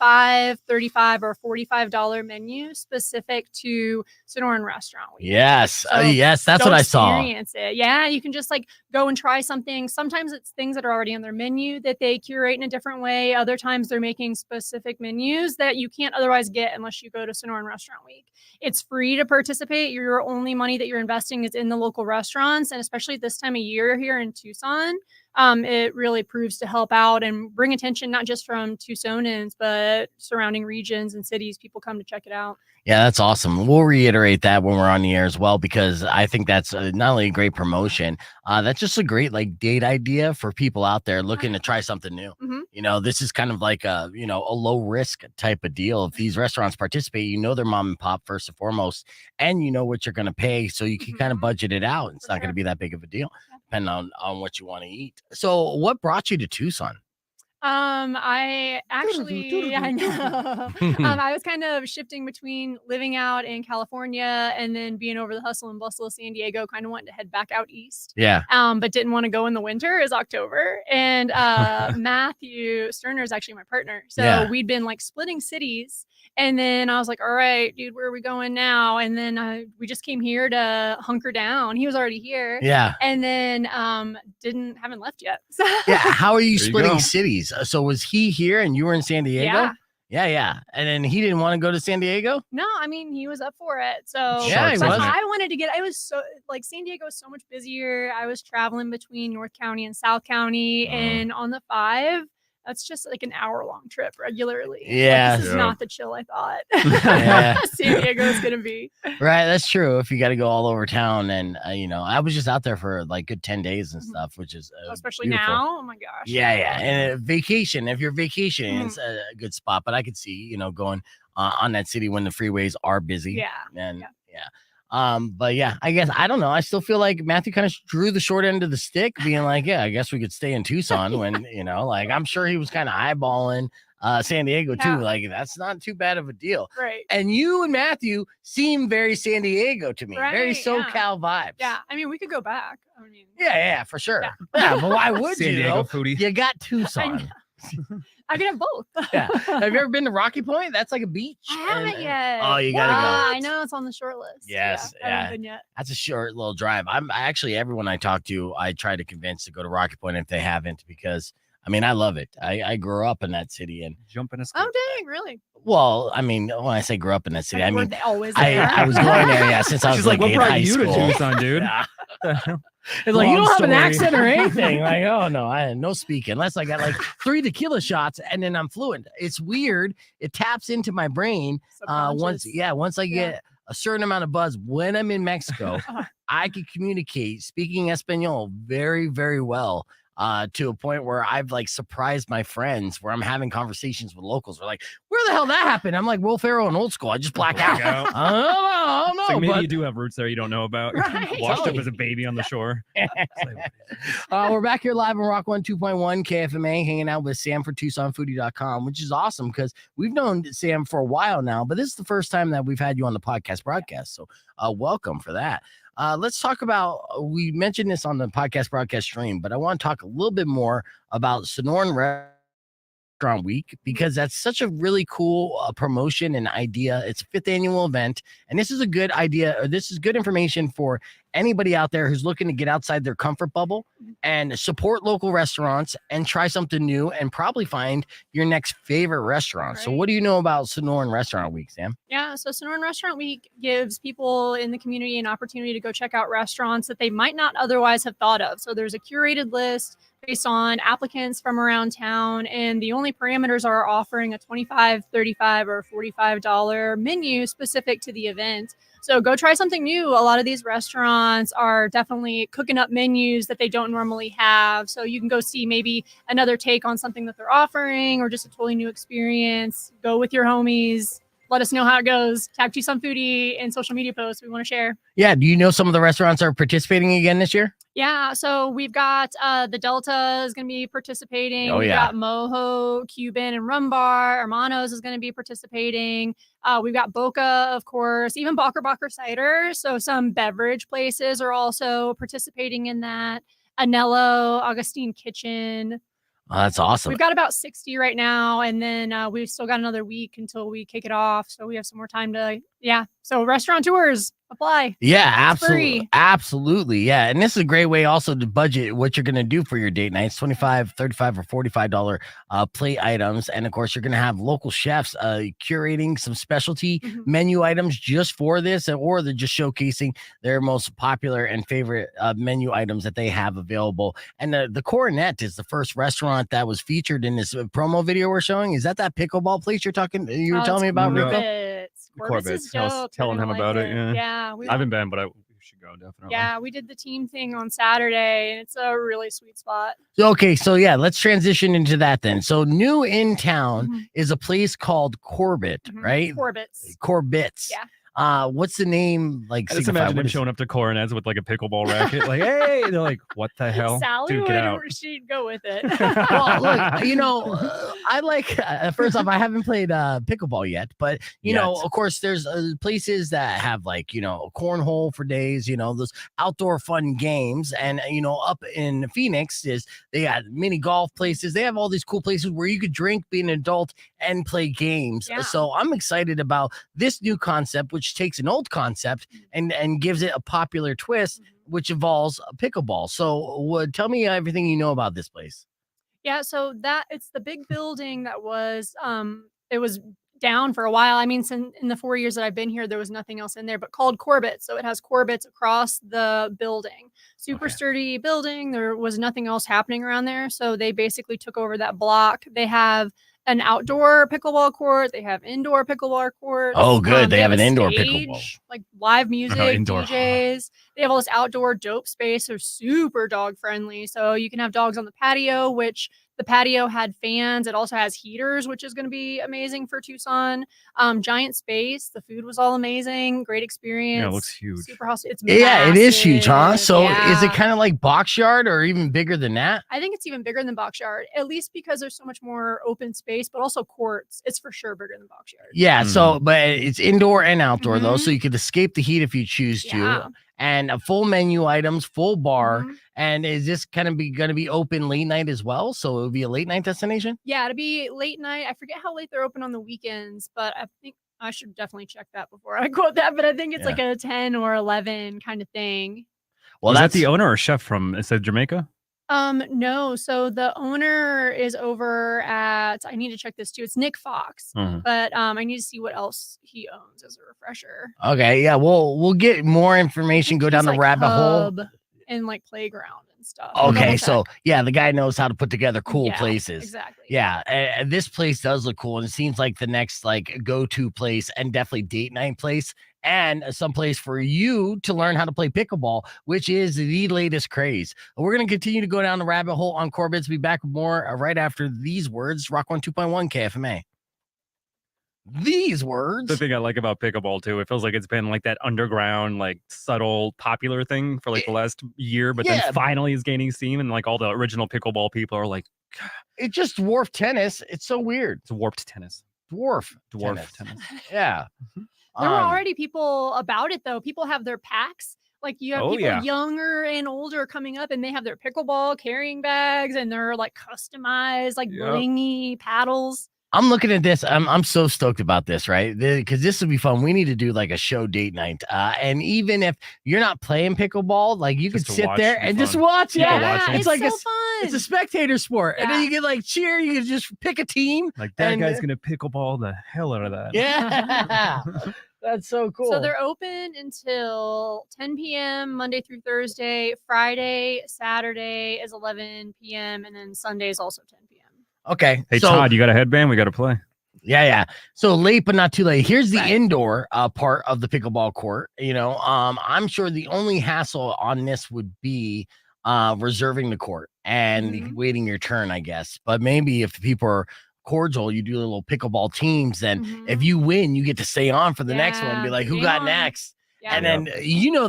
$35, or $45 menu specific to Sonoran Restaurant Week. Yes, So yes, that's go what I saw. experience it. Yeah, you can just like go and try something. Sometimes it's things that are already on their menu that they curate in a different way. Other times they're making specific menus that you can't otherwise get unless you go to Sonoran Restaurant Week. It's free to participate. Your only money that you're investing is in the local restaurants, and especially this time of year here in Tucson, it really proves to help out and bring attention not just from Tucsonans but surrounding regions and cities. People come to check it out. Yeah, that's awesome. We'll reiterate that when we're on the air as well, because I think that's not only a great promotion, that's just a great like date idea for people out there looking to try something new. Mhm. You know, this is kind of like a low risk type of deal. If these restaurants participate, you know, they're mom and pop first and foremost, and you know what you're going to pay, so you can kind of budget it out. It's For not going to sure. be that big of a deal, depending on what you want to eat. So, what brought you to Tucson? I actually, I know. I was kind of shifting between living out in California and then being over the hustle and bustle of San Diego, kind of wanting to head back out east. Yeah. But didn't want to go in the winter as October. And Matthew Sterner is actually my partner. So we'd been like splitting cities. And then I was like, all right, dude, where are we going now? And then we just came here to hunker down. He was already here. Yeah. And then haven't left yet. So Yeah. How are you There you splitting go. cities? So was he here and you were in San Diego? Yeah. Yeah. And then he didn't want to go to San Diego? No, I mean, he was up for it. So Yeah, he but was. I wanted to get, I was so like San Diego was so much busier. I was traveling between North County and South County, and on the 5, that's just like an hour-long trip regularly. Yeah. Like, this is Yeah. not the chill I thought Yeah. San Diego is going to be. Right, that's true. If you got to go all over town, and I was just out there for like good 10 days and stuff, which is Especially beautiful. now. Oh my gosh. Yeah, and vacation. If you're vacationing, it's a good spot. But I could see, going on that city when the freeways are busy. Yeah. And Yeah. but yeah, I guess I don't know. I still feel like Matthew kind of drew the short end of the stick, being like, yeah, I guess we could stay in Tucson when, like I'm sure he was kind of eyeballing San Diego too. Yeah. Like that's not too bad of a deal. Right. And you and Matthew seem very San Diego to me, very Right, yeah. SoCal vibes. Yeah. I mean, we could go back. I mean, Yeah, for sure. Yeah. Yeah, but why would San you? Diego Though? foodie. You got Tucson. I could have both. Yeah. Have you ever been to Rocky Point? That's like a beach. I haven't yet. Oh, you gotta go. I know it's on the short list. Yes, I haven't yeah. been yet. That's a short little drive. I'm actually everyone I talk to, I try to convince to go to Rocky Point if they haven't, because I mean I love it. I grew up in that city, and Jump in a Oh dang, really? well, I mean when I say grew up in that city, I Were mean they always there? I was going there, since I was She's like, what in brought high you school. to Tucson, dude? Yeah. It's like you Long don't have an story. accent or anything. Like, oh no, I had no speaking unless I got like 3 tequila shots and then I'm fluent. It's weird. It taps into my brain. Once I get a certain amount of buzz when I'm in Mexico, I can communicate speaking Espanol very, very well. To a point where I've like surprised my friends where I'm having conversations with locals. We're like, where the hell that happened? I'm like Will Ferrell and Old School. I just black out. I don't know. It's like maybe but you do have roots there you don't know about. Right. Washed up Totally. as a baby on the shore. We're back here live on Rock 102.1 KFMA, hanging out with Sam for TucsonFoodie.com, which is awesome because we've known Sam for a while now, but this is the first time that we've had you on the podcast broadcast. So welcome for that. Let's talk about, we mentioned this on the podcast broadcast stream, but I want to talk a little bit more about Sonoran Restaurant Week because that's such a really cool promotion and idea. It's a 5th annual event, and this is a good idea, or this is good information for anybody out there who's looking to get outside their comfort bubble and support local restaurants and try something new and probably find your next favorite restaurant. Right. So what do you know about Sonoran Restaurant Week, Sam? Yeah, so Sonoran Restaurant Week gives people in the community an opportunity to go check out restaurants that they might not otherwise have thought of. So there's a curated list based on applicants from around town, and the only parameters are offering a $25, $35, or $45 menu specific to the event. So go try something new. A lot of these restaurants are definitely cooking up menus that they don't normally have. So you can go see maybe another take on something that they're offering, or just a totally new experience. Go with your homies. Let us know how it goes. Tag Tucson Foodie and social media posts we want to share. Yeah. Do you know some of the restaurants are participating again this year? Yeah. So we've got the Delta is going to be participating. Oh, We've yeah. got Moho, Cuban, and Rum Bar. Hermanos is going to be participating. We've got Boca, of course, even Bacher Cider. So some beverage places are also participating in that. Anello, Augustine Kitchen. Oh, that's awesome. We've got about 60 right now, and then we've still got another week until we kick it off. So we have some more time to, So restaurateurs, apply. Yeah, absolutely. Absolutely. Yeah. And this is a great way also to budget what you're going to do for your date nights, $25, $35, or $45 plate items. And of course, you're going to have local chefs curating some specialty menu items just for this, or they're just showcasing their most popular and favorite menu items that they have available. And the Coronet is the first restaurant that was featured in this promo video we're showing. Is that pickleball place you were telling me about, Rico? Corbett's. I was telling him about it. Yeah, I haven't been, but we should go definitely. Yeah, we did the team thing on Saturday, and it's a really sweet spot. Okay, so let's transition into that then. So new in town is a place called Corbett, right? Corbett's. Yeah. What's the name? Like, I just imagine him showing up to Coronets with like a pickleball racket. Like, hey, they're like, what the hell? Sally she'd go with it. Well, look, I like. First off, I haven't played pickleball yet, but you know, of course, there's places that have like cornhole for days. Those outdoor fun games, and up in Phoenix they got mini golf places. They have all these cool places where you could drink, be an adult, and play games. Yeah. So I'm excited about this new concept, which takes an old concept and gives it a popular twist, which involves pickleball. So tell me everything you know about this place. Yeah, so it's the big building that was it was down for a while. I mean, in the 4 years that I've been here, there was nothing else in there, but called Corbett. So it has Corbett's across the building. Super sturdy building. There was nothing else happening around there. So they basically took over that block. They have an outdoor pickleball court. They have indoor pickleball courts. Oh, good. They have an indoor stage, pickleball. Like live music, indoor. DJs. They have all this outdoor dope space. They're super dog friendly. So you can have dogs on the patio, which the patio had fans. It also has heaters, which is going to be amazing for Tucson. Giant space. The food was all amazing. Great experience. Yeah, it looks huge. Super house. It's massive. Yeah, it is huge, huh? So is it kind of like box yard or even bigger than that? I think it's even bigger than box yard, at least because there's so much more open space, but also courts. It's for sure bigger than box yard. Yeah. So, but it's indoor and outdoor though, so you could escape the heat if you choose to. And a full menu items, full bar. And is this kind of going to be open late night as well? So it would be a late night destination? Yeah, it'll be late night. I forget how late they're open on the weekends, but I think I should definitely check that before I quote that. But I think it's like a 10 or 11 kind of thing. Well, that's the owner or chef from, it said Jamaica? No. So the owner is over at, I need to check this too. It's Nick Fox, but I need to see what else he owns as a refresher. Okay. Yeah. We'll get more information, go down the rabbit hole. And like playground and stuff. Okay. So the guy knows how to put together cool places. Exactly. Yeah. And this place does look cool. And it seems like the next go-to place and definitely date night place. And some place for you to learn how to play pickleball, which is the latest craze. We're going to continue to go down the rabbit hole on Corbett's. Be back with more right after these words. Rock 102.1 KFMA. These words. The thing I like about pickleball too, it feels like it's been like that underground, like subtle, popular thing for like the last year, but then finally is gaining steam, and like all the original pickleball people are like, it just dwarfed tennis. It's so weird. It's warped tennis. Dwarf tennis. Yeah. There were already people about it though. People have their packs Like you have people younger and older coming up, and they have their pickleball carrying bags, and they're like customized, like blingy paddles. I'm looking at this. I'm so stoked about this, right? Because this would be fun. We need to do like a show date night. And even if you're not playing pickleball, like you could sit there and just watch it. Yeah, it's like so fun. It's a spectator sport. And then you can like cheer. You can just pick a team. Like that guy's going to pickleball the hell out of that. Yeah. That's so cool. So they're open until 10 p.m. Monday through Thursday. Friday, Saturday is 11 p.m. And then Sunday is also 10 p.m. Okay. Hey, Todd, you got a headband? We got to play. Yeah. So late, but not too late. Here's the indoor part of the pickleball court. I'm sure the only hassle on this would be reserving the court and waiting your turn, I guess. But maybe if people are cordial, you do little pickleball teams. Then if you win, you get to stay on for the next one. Be like, who got next? Yeah. And then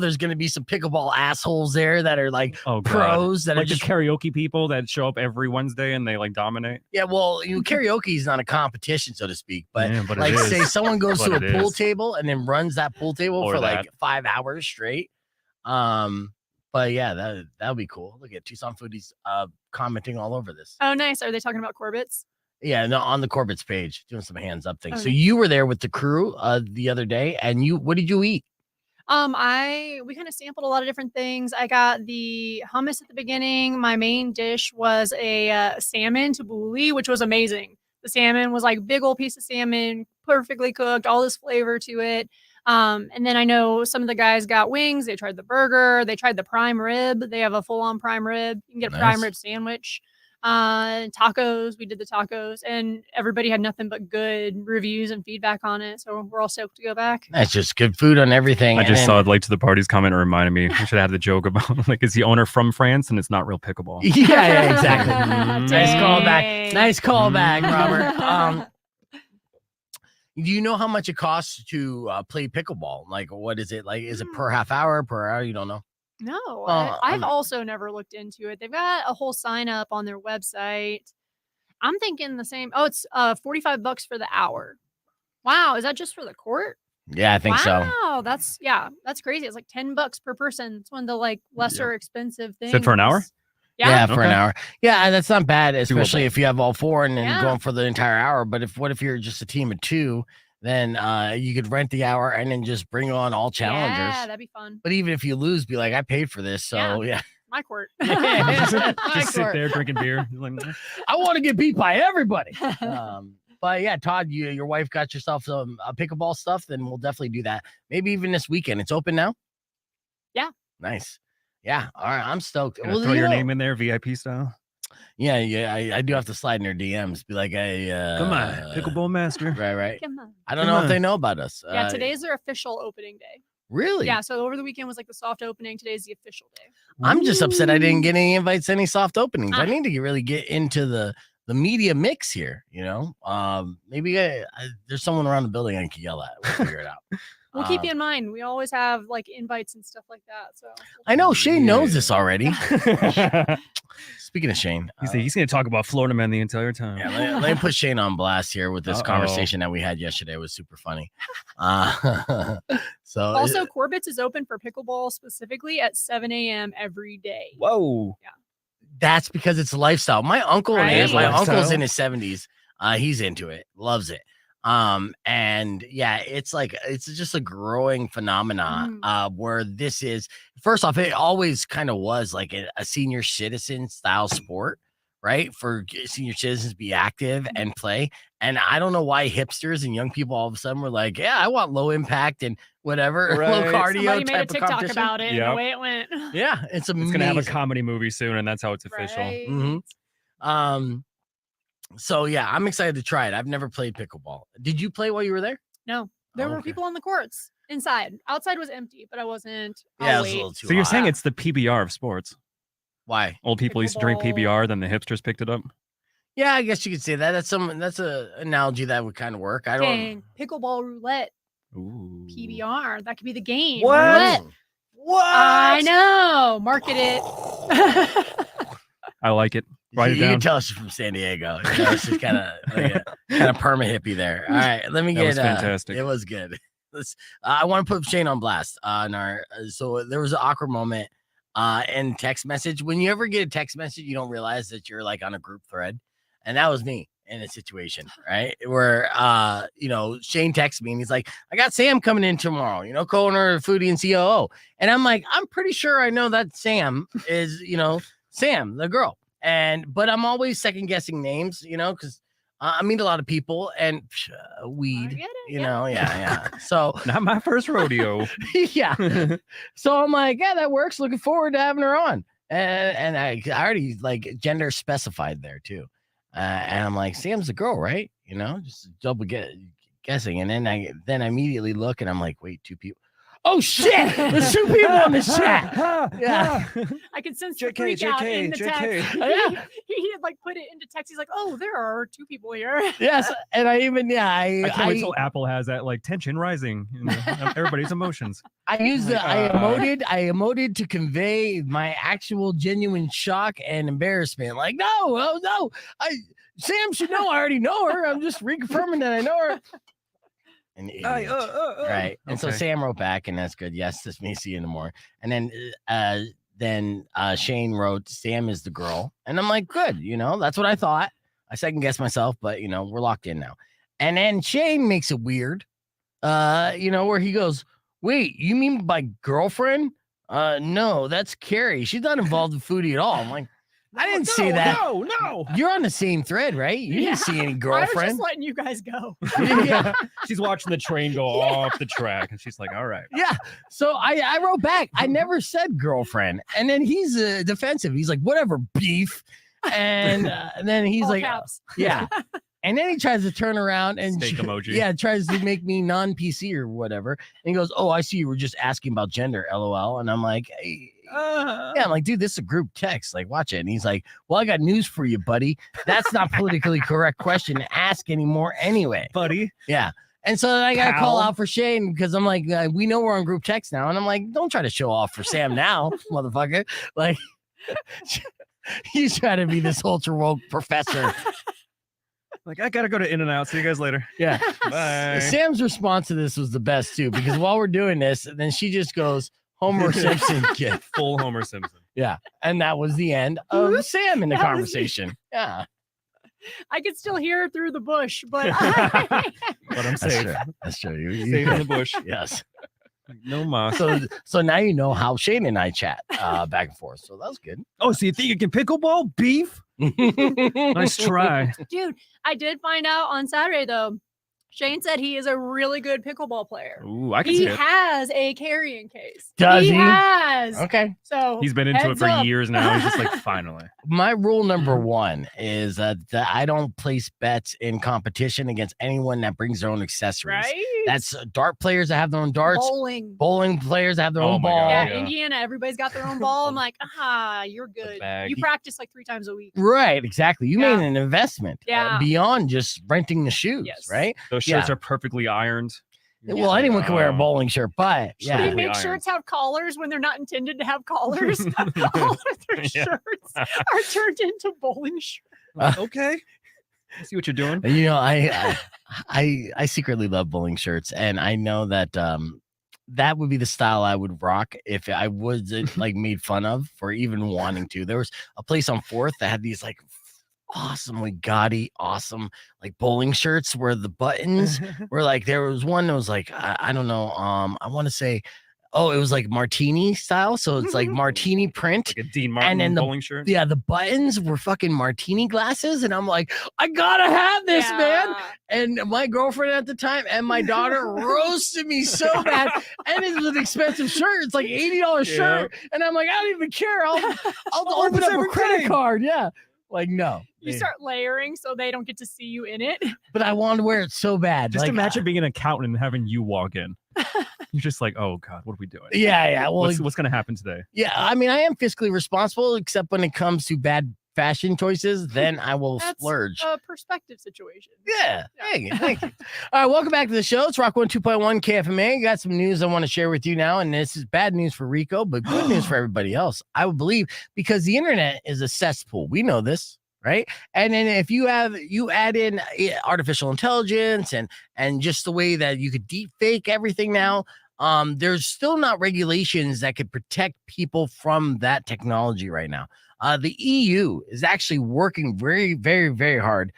there's going to be some pickleball assholes there that are like pros that like are just the karaoke people that show up every Wednesday and they like dominate. Yeah, well, karaoke is not a competition, so to speak, but like it is. say someone goes to a pool table and then runs that pool table for like 5 hours straight. But yeah, that would be cool. Look at Tucson Foodies commenting all over this. Oh, nice. Are they talking about Corbett's? Yeah, no, on the Corbett's page, doing some hands up things. So you were there with the crew the other day, and what did you eat? We kind of sampled a lot of different things. I got the hummus at the beginning. My main dish was a salmon tabbouleh, which was amazing. The salmon was like big old piece of salmon, perfectly cooked, all this flavor to it. And then I know some of the guys got wings. They tried the burger. They tried the prime rib. They have a full-on prime rib. You can get a prime rib sandwich. Tacos. We did the tacos, and everybody had nothing but good reviews and feedback on it. So we're all stoked to go back. That's just good food on everything. I just saw late to the party's comment. It reminded me. I should have the joke about like, is the owner from France and it's not real pickleball? Yeah, exactly. Nice callback, Robert. Do you know how much it costs to play pickleball? Like, what is it like? Is it per half hour, per hour? You don't know? No, I've also never looked into it. They've got a whole sign up on their website. I'm thinking the same. Oh, it's $45 for the hour. Wow, is that just for the court? Yeah, I think so. Wow, that's crazy. It's like $10 per person. It's one of the like lesser expensive things. Is it for an hour? Yeah, for an hour. Yeah, that's not bad, especially if you have all four and then going for the entire hour. But what if you're just a team of two? Then you could rent the hour and then just bring on all challengers. Yeah, that'd be fun. But even if you lose, be like, I paid for this. So yeah. My court. Just sit there drinking beer. I want to get beat by everybody. But yeah, Todd, your wife got yourself some pickleball stuff. Then we'll definitely do that. Maybe even this weekend. It's open now? Yeah. Nice. Yeah. All right. I'm stoked. Well, throw your name in there, VIP style. Yeah. I do have to slide in their DMs. Be like, hey, come on, pickleball master. Right. Come on. I don't know if they know about us. Yeah, today's their official opening day. Really? Yeah. So over the weekend was like the soft opening. Today's the official day. I'm just upset I didn't get any invites to any soft openings. I need to really get into the media mix here. Maybe there's someone around the building I can yell at. We'll figure it out. We'll keep you in mind. We always have like invites and stuff like that. So I know Shane knows this already. Speaking of Shane, he's going to talk about Florida Man the entire time. Yeah, let me put Shane on blast here with this conversation that we had yesterday. It was super funny. So also, Corbett's is open for pickleball specifically at 7 a.m. every day. Whoa. Yeah. That's because it's a lifestyle. My uncle uncle's in his 70s. He's into it, loves it. And yeah, it's just a growing phenomenon where this is, first off, it always kind of was like a senior citizen style sport, right? For senior citizens to be active and play. And I don't know why hipsters and young people all of a sudden were like, yeah, I want low impact and whatever, low cardio. Somebody made a TikTok about it and the way it went. Yeah, it's amazing. It's gonna have a comedy movie soon, and that's how it's official. Right. So yeah, I'm excited to try it. I've never played pickleball. Did you play while you were there? No, there were people on the courts inside. Outside was empty, but I wasn't. Yeah, it was a little too So you're hot. saying it's the PBR of sports? Why? Old people used to drink PBR, then the hipsters picked it up. Yeah, I guess you could say that. That's an analogy that would kind of work. I don't. Pickleball roulette. Ooh. PBR. That could be the game. What? Roulette. What? I know. Market it. I like it. Write it down. You can tell us from San Diego. It's just kind of perma hippie there. All right, let me get. That was fantastic. It was good. I want to put Shane on blast on our. So there was an awkward moment in text message. When you ever get a text message, you don't realize that you're like on a group thread, and that was me in a situation, right? Where Shane texted me and he's like, I got Sam coming in tomorrow, co-owner of Foodie and COO. And I'm like, I'm pretty sure I know that Sam is, Sam, the girl. But I'm always second guessing names, because I meet a lot of people and weed, yeah. So not my first rodeo. Yeah. So I'm like, yeah, that works. Looking forward to having her on. And I already like gender specified there too. And I'm like, Sam's the girl, right? Just double guessing. And then I immediately look and I'm like, wait, 2 people. Oh shit! There's 2 people in the chat. Yeah, I can sense the freak out in the text. Yeah. He had like put it into text. He's like, "Oh, there are 2 people here." Yes, and I can't wait till Apple has that like tension rising in everybody's emotions. I emoted to convey my actual genuine shock and embarrassment. Like, no, Sam should know. I already know her. I'm just reconfirming that I know her. Right. And so Sam wrote back, and that's good. Yes, this may see you in the morning. And then Shane wrote, Sam is the girl. And I'm like, good, that's what I thought. I second guessed myself, but we're locked in now. And then Shane makes it weird, where he goes, wait, you mean my girlfriend? No, that's Carrie. She's not involved in Foodie at all. I'm like, I didn't see that. No. You're on the same thread, right? You didn't see any girlfriend. I was just letting you guys go. Yeah. She's watching the train go off the track, and she's like, all right. Yeah. So I wrote back. I never said girlfriend. And then he's defensive. He's like, whatever, beef. And then he's All like, caps. yeah. And then he tries to turn around and Steak emoji. Yeah, tries to make me non-PC or whatever. And he goes, oh, I see you were just asking about gender, LOL. And I'm like, hey. Yeah, I'm like, dude, this is a group text. Like, watch it. And he's like, well, I got news for you, buddy. That's not politically correct question to ask anymore anyway. Buddy. Yeah. And so then I got to call out for Shane because I'm like, we know we're on group text now. And I'm like, don't try to show off for Sam now, motherfucker. Like, he's trying to be this ultra woke professor. Like, I got to go to In-N-Out. See you guys later. Yeah. Bye. Sam's response to this was the best, too, because while we're doing this, then she just goes, Homer Simpson kid. Full Homer Simpson. Yeah. And that was the end of Sam in the conversation. Yeah. I could still hear her through the bush, but But I'm safe. That's true. You Safe in the bush. Yes. No mas. So now you know how Shane and I chat back and forth. So that was good. Oh, so you think you can pickleball beef? Nice try. Dude, I did find out on Saturday though. Shane said he is a really good pickleball player. Ooh, I can see He it. has a carrying case. Does he? Has. Okay. So He's been into it heads for up. years now. He's just like, finally. My rule number 1 is that I don't place bets in competition against anyone that brings their own accessories. Right? That's dart players that have their own darts. Bowling. Players that have their Oh own my ball. God, Yeah, yeah. Indiana, everybody's got their own ball. I'm like, you're good. bag. You practice like 3 times a week. Right, exactly. You Yeah. made an investment Yeah. beyond just renting the shoes, Yes. right? Those shirts are perfectly ironed. Well, anyone can wear a bowling shirt, but Do yeah. you Totally make ironed. shirts have collars when they're not intended to have collars? All of their Yeah. shirts are turned into bowling shirts. Okay. I see what you're doing. You know, I secretly love bowling shirts, and I know that that would be the style I would rock if I was like made fun of for even wanting to. There was a place on 4th that had these like awesomely gaudy, awesome like bowling shirts where the buttons were like, there was one that was like, I don't know, I want to say, oh, it was like martini style, so it's like martini print. Like a Dean Martin then bowling shirt. Yeah, the buttons were fucking martini glasses, and I'm like, I gotta have this, man. And my girlfriend at the time and my daughter roasted me so bad. And it was an expensive shirt. It's like $80 shirt. And I'm like, I don't even care. I'll open up a credit card. Yeah. Like, no. You start layering so they don't get to see you in it. But I wanted to wear it so bad. Just like, imagine being an accountant and having you walk in. You're just like, oh God, what are we doing? Yeah. Well, what's going to happen today? Yeah. I mean, I am fiscally responsible, except when it comes to bad fashion choices, then I will splurge. A perspective situation. Yeah. Thank you. All right. Welcome back to the show. It's Rock 102.1 KFMA. Got some news I want to share with you now. And this is bad news for Rico, but good news for everybody else. I would believe because the internet is a cesspool. We know this, right? And then if you add in artificial intelligence and just the way that you could deep fake everything now, there's still not regulations that could protect people from that technology right now. The EU is actually working very, very, very hard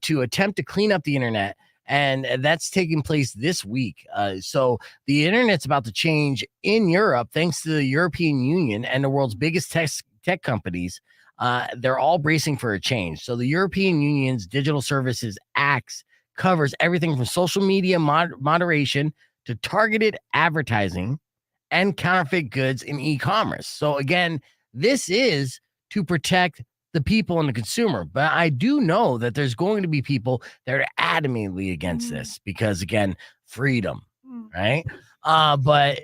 to attempt to clean up the internet, and that's taking place this week. So the internet's about to change in Europe thanks to the European Union and the world's biggest tech companies. They're all bracing for a change. So the European Union's Digital Services Act covers everything from social media moderation to targeted advertising and counterfeit goods in e-commerce. So again, this is to protect the people and the consumer. But I do know that there's going to be people that are adamantly against this because, again, freedom, right? But,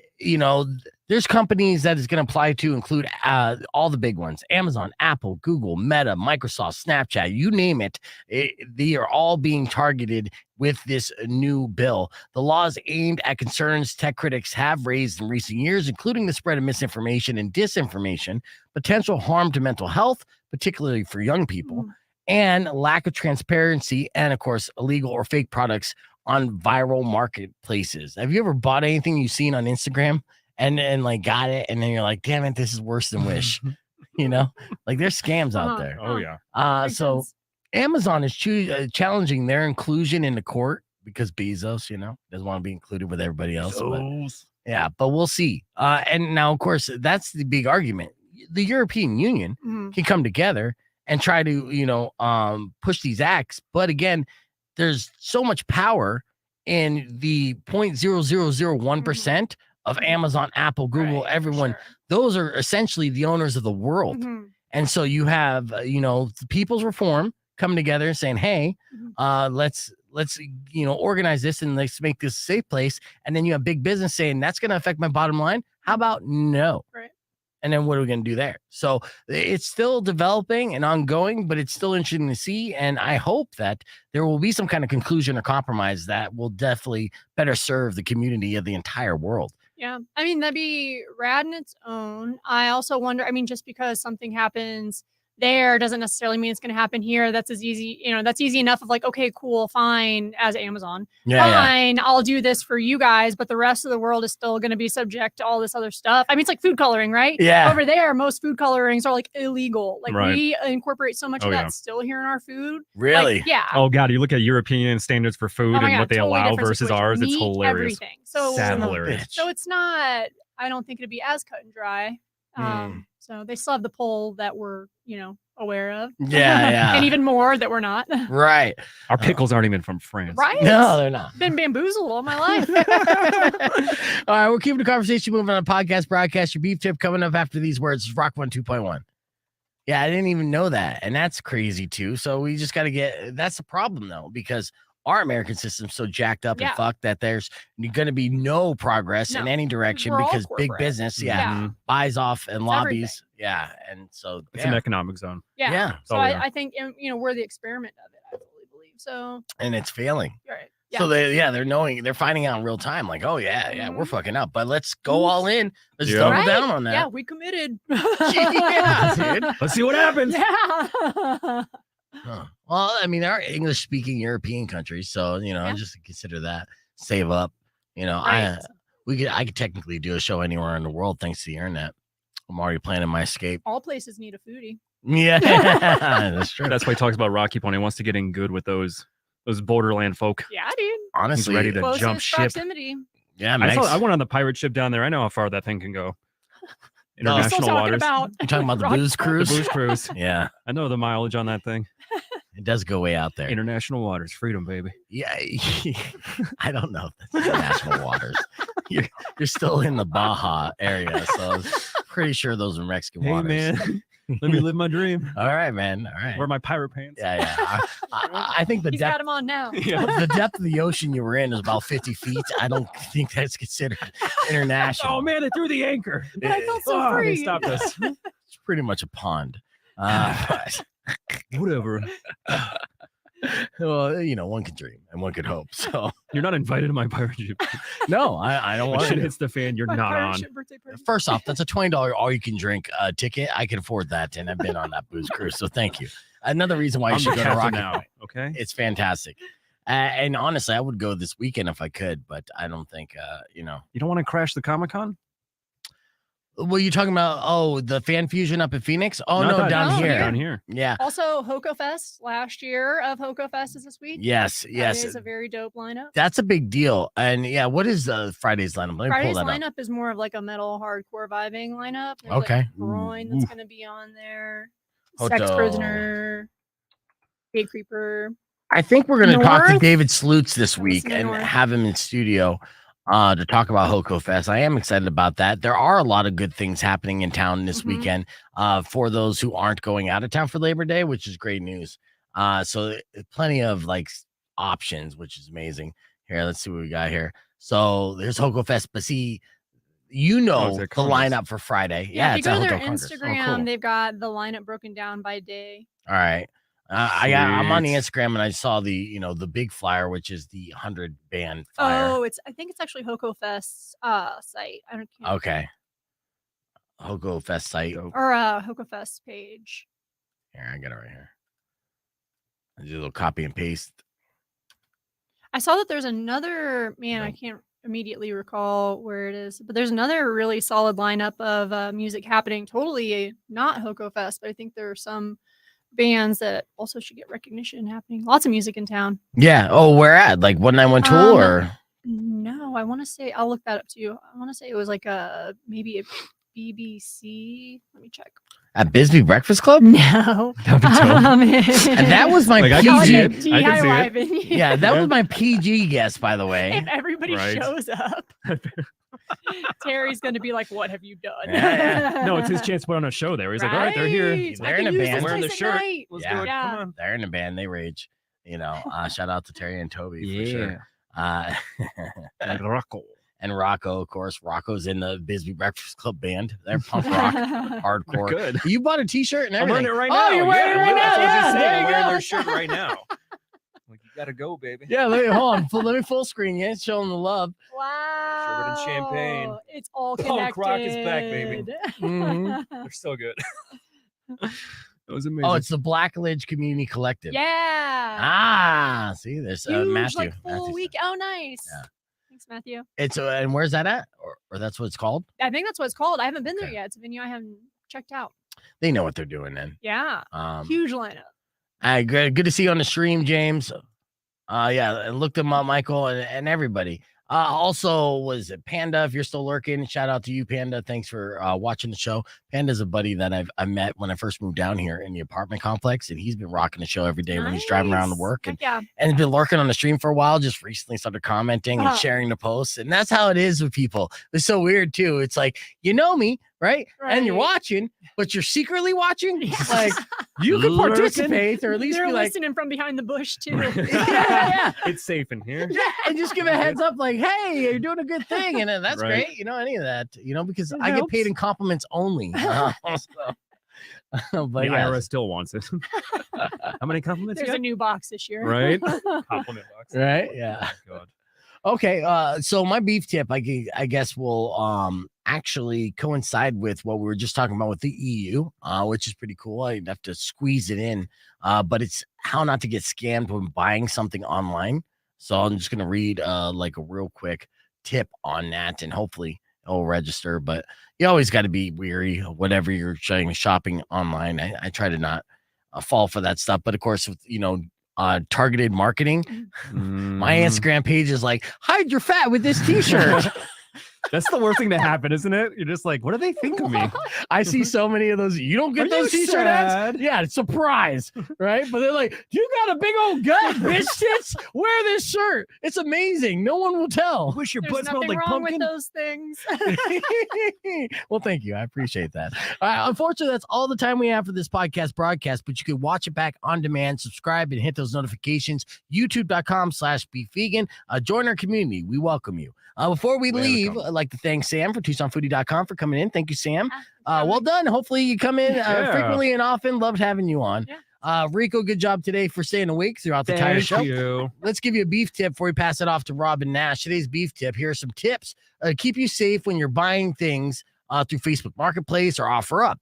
there's companies that it's going to apply to include all the big ones: Amazon, Apple, Google, Meta, Microsoft, Snapchat, you name it. They are all being targeted with this new bill. The law is aimed at concerns tech critics have raised in recent years, including the spread of misinformation and disinformation, potential harm to mental health, particularly for young people, and lack of transparency, and of course, illegal or fake products on viral marketplaces. Have you ever bought anything you've seen on Instagram and like got it, and then you're like, damn it, this is worse than Wish? Like there's scams out there. Oh yeah. So Amazon is challenging their inclusion in the court because Bezos, doesn't want to be included with everybody else. But we'll see. And now, of course, that's the big argument. The European Union can come together and try to, push these acts. But again, there's so much power in the 0.0001% of Amazon, Apple, Google, everyone. Sure. Those are essentially the owners of the world. And so you have, the People's Reform coming together and saying, hey, let's organize this and let's make this a safe place. And then you have big business saying that's going to affect my bottom line. How about no? Right. And then what are we going to do there? So it's still developing and ongoing, but it's still interesting to see. And I hope that there will be some kind of conclusion or compromise that will definitely better serve the community of the entire world. Yeah. I mean, that'd be rad in its own. I also wonder, just because something happens there doesn't necessarily mean it's going to happen here. That's as easy, that's easy enough of like, okay, cool, fine, as Amazon. Fine, I'll do this for you guys, but the rest of the world is still going to be subject to all this other stuff. It's like food coloring, right? Yeah. Over there, most food colorings are like illegal. Like Right. we incorporate so much of that still here in our food. Really? Like, yeah. Oh God, you look at European standards for food and God, what they totally allow different versus situation. ours. It's Meat, hilarious. Everything. So Hilarious. So it's not, I don't think it'd be as cut and dry. So they still have the poll that we're, aware of. Yeah. And even more that we're not. Right. Our pickles aren't even from France. Right? No, they're not. Been bamboozled all my life. All right, we're keeping the conversation moving on the podcast broadcast. Your beef tip coming up after these words. Rock 1 2.1. Yeah, I didn't even know that. And that's crazy too. So we just got to that's the problem though, because our American system's so jacked up and fucked that there's going to be no progress in any direction because big business, buys off and lobbies. Everything. Yeah. And so It's an economic zone. Yeah. So all we are. I think, we're the experiment of it. I fully believe. So. And it's failing. Right. So they're finding out in real time, like, oh we're fucking up, but let's go all in. Let's double down on that. Yeah, we committed. Yeah, dude. Let's see what happens. Yeah. Huh. Well, there are English-speaking European countries, so just consider that. Save up. Right. I could technically do a show anywhere in the world thanks to the internet. I'm already planning my escape. All places need a foodie. Yeah, that's true. That's why he talks about Rocky Point. He wants to get in good with those borderland folk. Yeah, dude. Honestly, he's ready to Closest jump ship. proximity. Yeah, I went on the pirate ship down there. I know how far that thing can go. International Still waters. about You're talking about the booze cruise? The booze cruise. Yeah. I know the mileage on that thing. It does go way out there. International waters, freedom, baby. Yeah. I don't know if that's international waters. You're still in the Baja area, so I'm pretty sure those are Mexican waters. Man, let me live my dream. All right, man. All right. Wear my pirate pants. Yeah. I think the He's depth. got him on now. The depth of the ocean you were in is about 50 feet. I don't think that's considered international. Oh man, they threw the anchor. But I felt so They free. stopped us. It's pretty much a pond. But, Whatever. well, one could dream and one could hope. So You're not invited to my pirate ship. no, I don't When want shit to. hits the fan, you're My not pirate on. ship birthday party. First off, that's a $20 all you can drink ticket. I can afford that, and I've been on that booze cruise, so thank you. Another reason why you I'm should the go to captain Rocket now. Point. Okay. It's fantastic. And honestly, I would go this weekend if I could, but I don't think, You don't want to crash the Comic-Con? What are you talking about? Oh, the Fan Fusion up in Phoenix? Oh, no, Not down no, here. Down here. Yeah. Also, Hoko Fest last year of Hoko Fest is this week. Yes. That is a very dope lineup. That's a big deal. And yeah, what is Friday's lineup? Let me Friday's pull that lineup is more of like a metal hardcore vibing lineup. There's Okay. like Groin that's going to be on there. Sex Hoto. Prisoner, Gate Creeper. I think we're going to talk to North? David Slutz this I'm week listening and North. have him in studio to talk about Hoko Fest. I am excited about that. There are a lot of good things happening in town this weekend for those who aren't going out of town for Labor Day, which is great news. So plenty of like options, which is amazing. Here, let's see what we got here. So there's Hoko Fest, but see, the lineup for Friday. Yeah, if you it's go at to their Hoto Congress. Instagram, Cool. they've got the lineup broken down by day. All right. I'm on the Sweet. Instagram and I saw the big flyer, which is the 100 band flyer. Oh, I think it's actually Hoko Fest's site. I don't know. Okay. Hoko Fest site. Or Hoko Fest page. Here, I got it right here. I do a little copy and paste. I saw that there's another I can't immediately recall where it is, but there's another really solid lineup of music happening. Totally not Hoko Fest, but I think there are some bands that also should get recognition happening. Lots of music in town. Yeah. Oh, where at? Like 191 Tool or? No, I want to say I'll look that up too. I want to say it was like maybe a BBC. Let me check. At Bisbee Breakfast Club? No. That'd be dope. And that was my Like, I can see PG. it. I can see it. Yeah, that was my PG guess, by the way. If everybody Right. shows up, Terry's going to be like, "What have you done?" Yeah, No, it's his chance to put on a show there. He's like, all right, they're here. Right. They're I in can a use band. this Wearing the place shirt. tonight. Let's Yeah. do it. Yeah. Come on. They're in a band. They rage. Shout out to Terry and Toby for sure. Like Rocco. And Rocco, of course. Rocco's in the Bisbee Breakfast Club band. They're punk rock, hardcore. Good. You bought a T-shirt and I'm everything. wearing it right Oh, now. you're wearing it right now. I was just Yeah, saying, there I'm you wearing go. their shirt right now. Like, you gotta go, baby. Yeah, hold on. Let me full screen you. Show them the love. Wow. Sherwood and Champagne. It's all Punk connected. rock is back, baby. Mhm. They're so good. That was amazing. Oh, it's the Black Ledge Community Collective. Yeah. Ah, see, there's Huge, Matthew. like full Matthew's week. Oh, nice. Yeah. Thanks, Matthew. It's and where's that at? Or that's what it's called? I think that's what it's called. I haven't been there Okay. yet. It's a venue I haven't checked out. They know what they're doing then. Yeah. Um, Huge lineup. good to see you on the stream, James. Yeah, and look them up, Michael, and everybody. Also, was it Panda? If you're still lurking, shout out to you, Panda. Thanks for watching the show. Panda's a buddy that I met when I first moved down here in the apartment complex, and he's been rocking the show every day when he's driving around to Nice. work, Heck and yeah. has been lurking on the stream for a while. Just recently started commenting and sharing the posts, and that's how it is with people. It's so weird too. It's like you know me, right? And you're Right. watching, but you're secretly watching. Yeah. Like you can Lurking. participate, or at least They're be like, listening from behind the bush too. yeah. It's safe in here. Yeah, and just give a heads up, like, "Hey, you're doing a good thing," and that's Right. great. Any of that, because It I get paid helps. in compliments only. But The yeah, IRS still wants it. How many compliments? There's you a new box this year. Right? got? Compliment box. right, yeah. Oh, God. Okay, so my beef tip, I guess, will actually coincide with what we were just talking about with the EU, which is pretty cool. I'd have to squeeze it in, but it's how not to get scammed when buying something online. So I'm just gonna read like a real quick tip on that, and hopefully it'll register. But you always got to be weary of whatever you're shopping online. I try to not fall for that stuff, but of course, with targeted marketing. My Mm. Instagram page is like, hide your fat with this t-shirt. That's the worst thing to happen, isn't it? You're just like, what do they think of me? I see so many of those. You don't get Are those you t-shirt ads? sad? Yeah, it's surprise, right? But they're like, you got a big old gut, bitch tits. Wear this shirt. It's amazing. No one will tell. Wish your There's butt smelled nothing like wrong pumpkin. with those things. Well, thank you. I appreciate that. Unfortunately, that's all the time we have for this podcast broadcast, but you can watch it back on demand, subscribe, and hit those notifications. YouTube.com/beefvegan. Join our community. We welcome you. Before we leave, I'd like to thank Sam for TucsonFoodie.com for coming in. Thank you, Sam. Well done. Hopefully you come in frequently and often. Loved having you on. Yeah. Rico, good job today for staying awake throughout the entire show. Thank you. Let's give you a beef tip before we pass it off to Robin Nash. Today's beef tip. Here are some tips to keep you safe when you're buying things through Facebook Marketplace or OfferUp.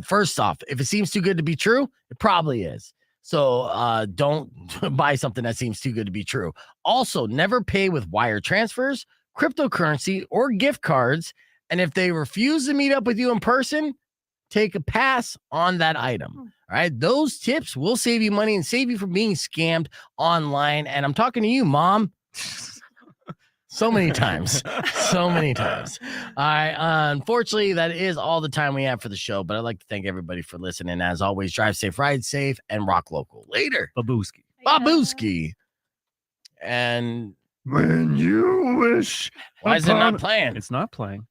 First off, if it seems too good to be true, it probably is. So don't buy something that seems too good to be true. Also, never pay with wire transfers, cryptocurrency, or gift cards. And if they refuse to meet up with you in person, take a pass on that item. All right. Those tips will save you money and save you from being scammed online. And I'm talking to you, Mom. So many times. So many times. All right. Unfortunately, that is all the time we have for the show. But I'd like to thank everybody for listening. As always, drive safe, ride safe, and rock local. Later. Babuski. Babuski. And When you wish. why is it not playing? It's not playing.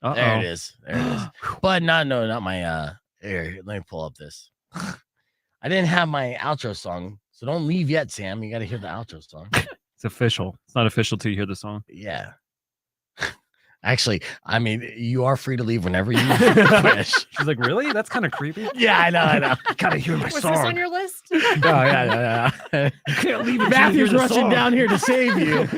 There it is. There it is. But not my here, let me pull up this. I didn't have my outro song, so don't leave yet, Sam. You got to hear the outro song. It's official. It's not official till you hear the song. Yeah. Actually, I mean, you are free to leave whenever you wish. She's like, really? That's kind of creepy. Yeah, I know. Gotta hear my Was song. this on your list? Oh, yeah. You can't leave it. Matthew's rushing down here to save you.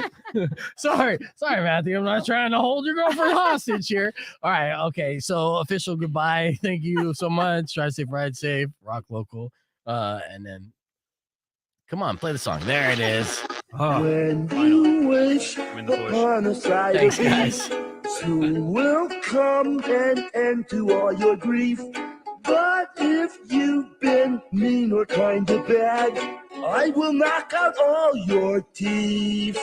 Sorry, Matthew. I'm not trying to hold your girlfriend hostage here. All right, okay. So official goodbye. Thank you so much. Drive safe, ride safe, rock local. And then come on, play the song. There it is. When you wish upon a side Thanks, of guys. peace, soon will come an end to all your grief. But if you've been mean or kind of bad, I will knock out all your teeth.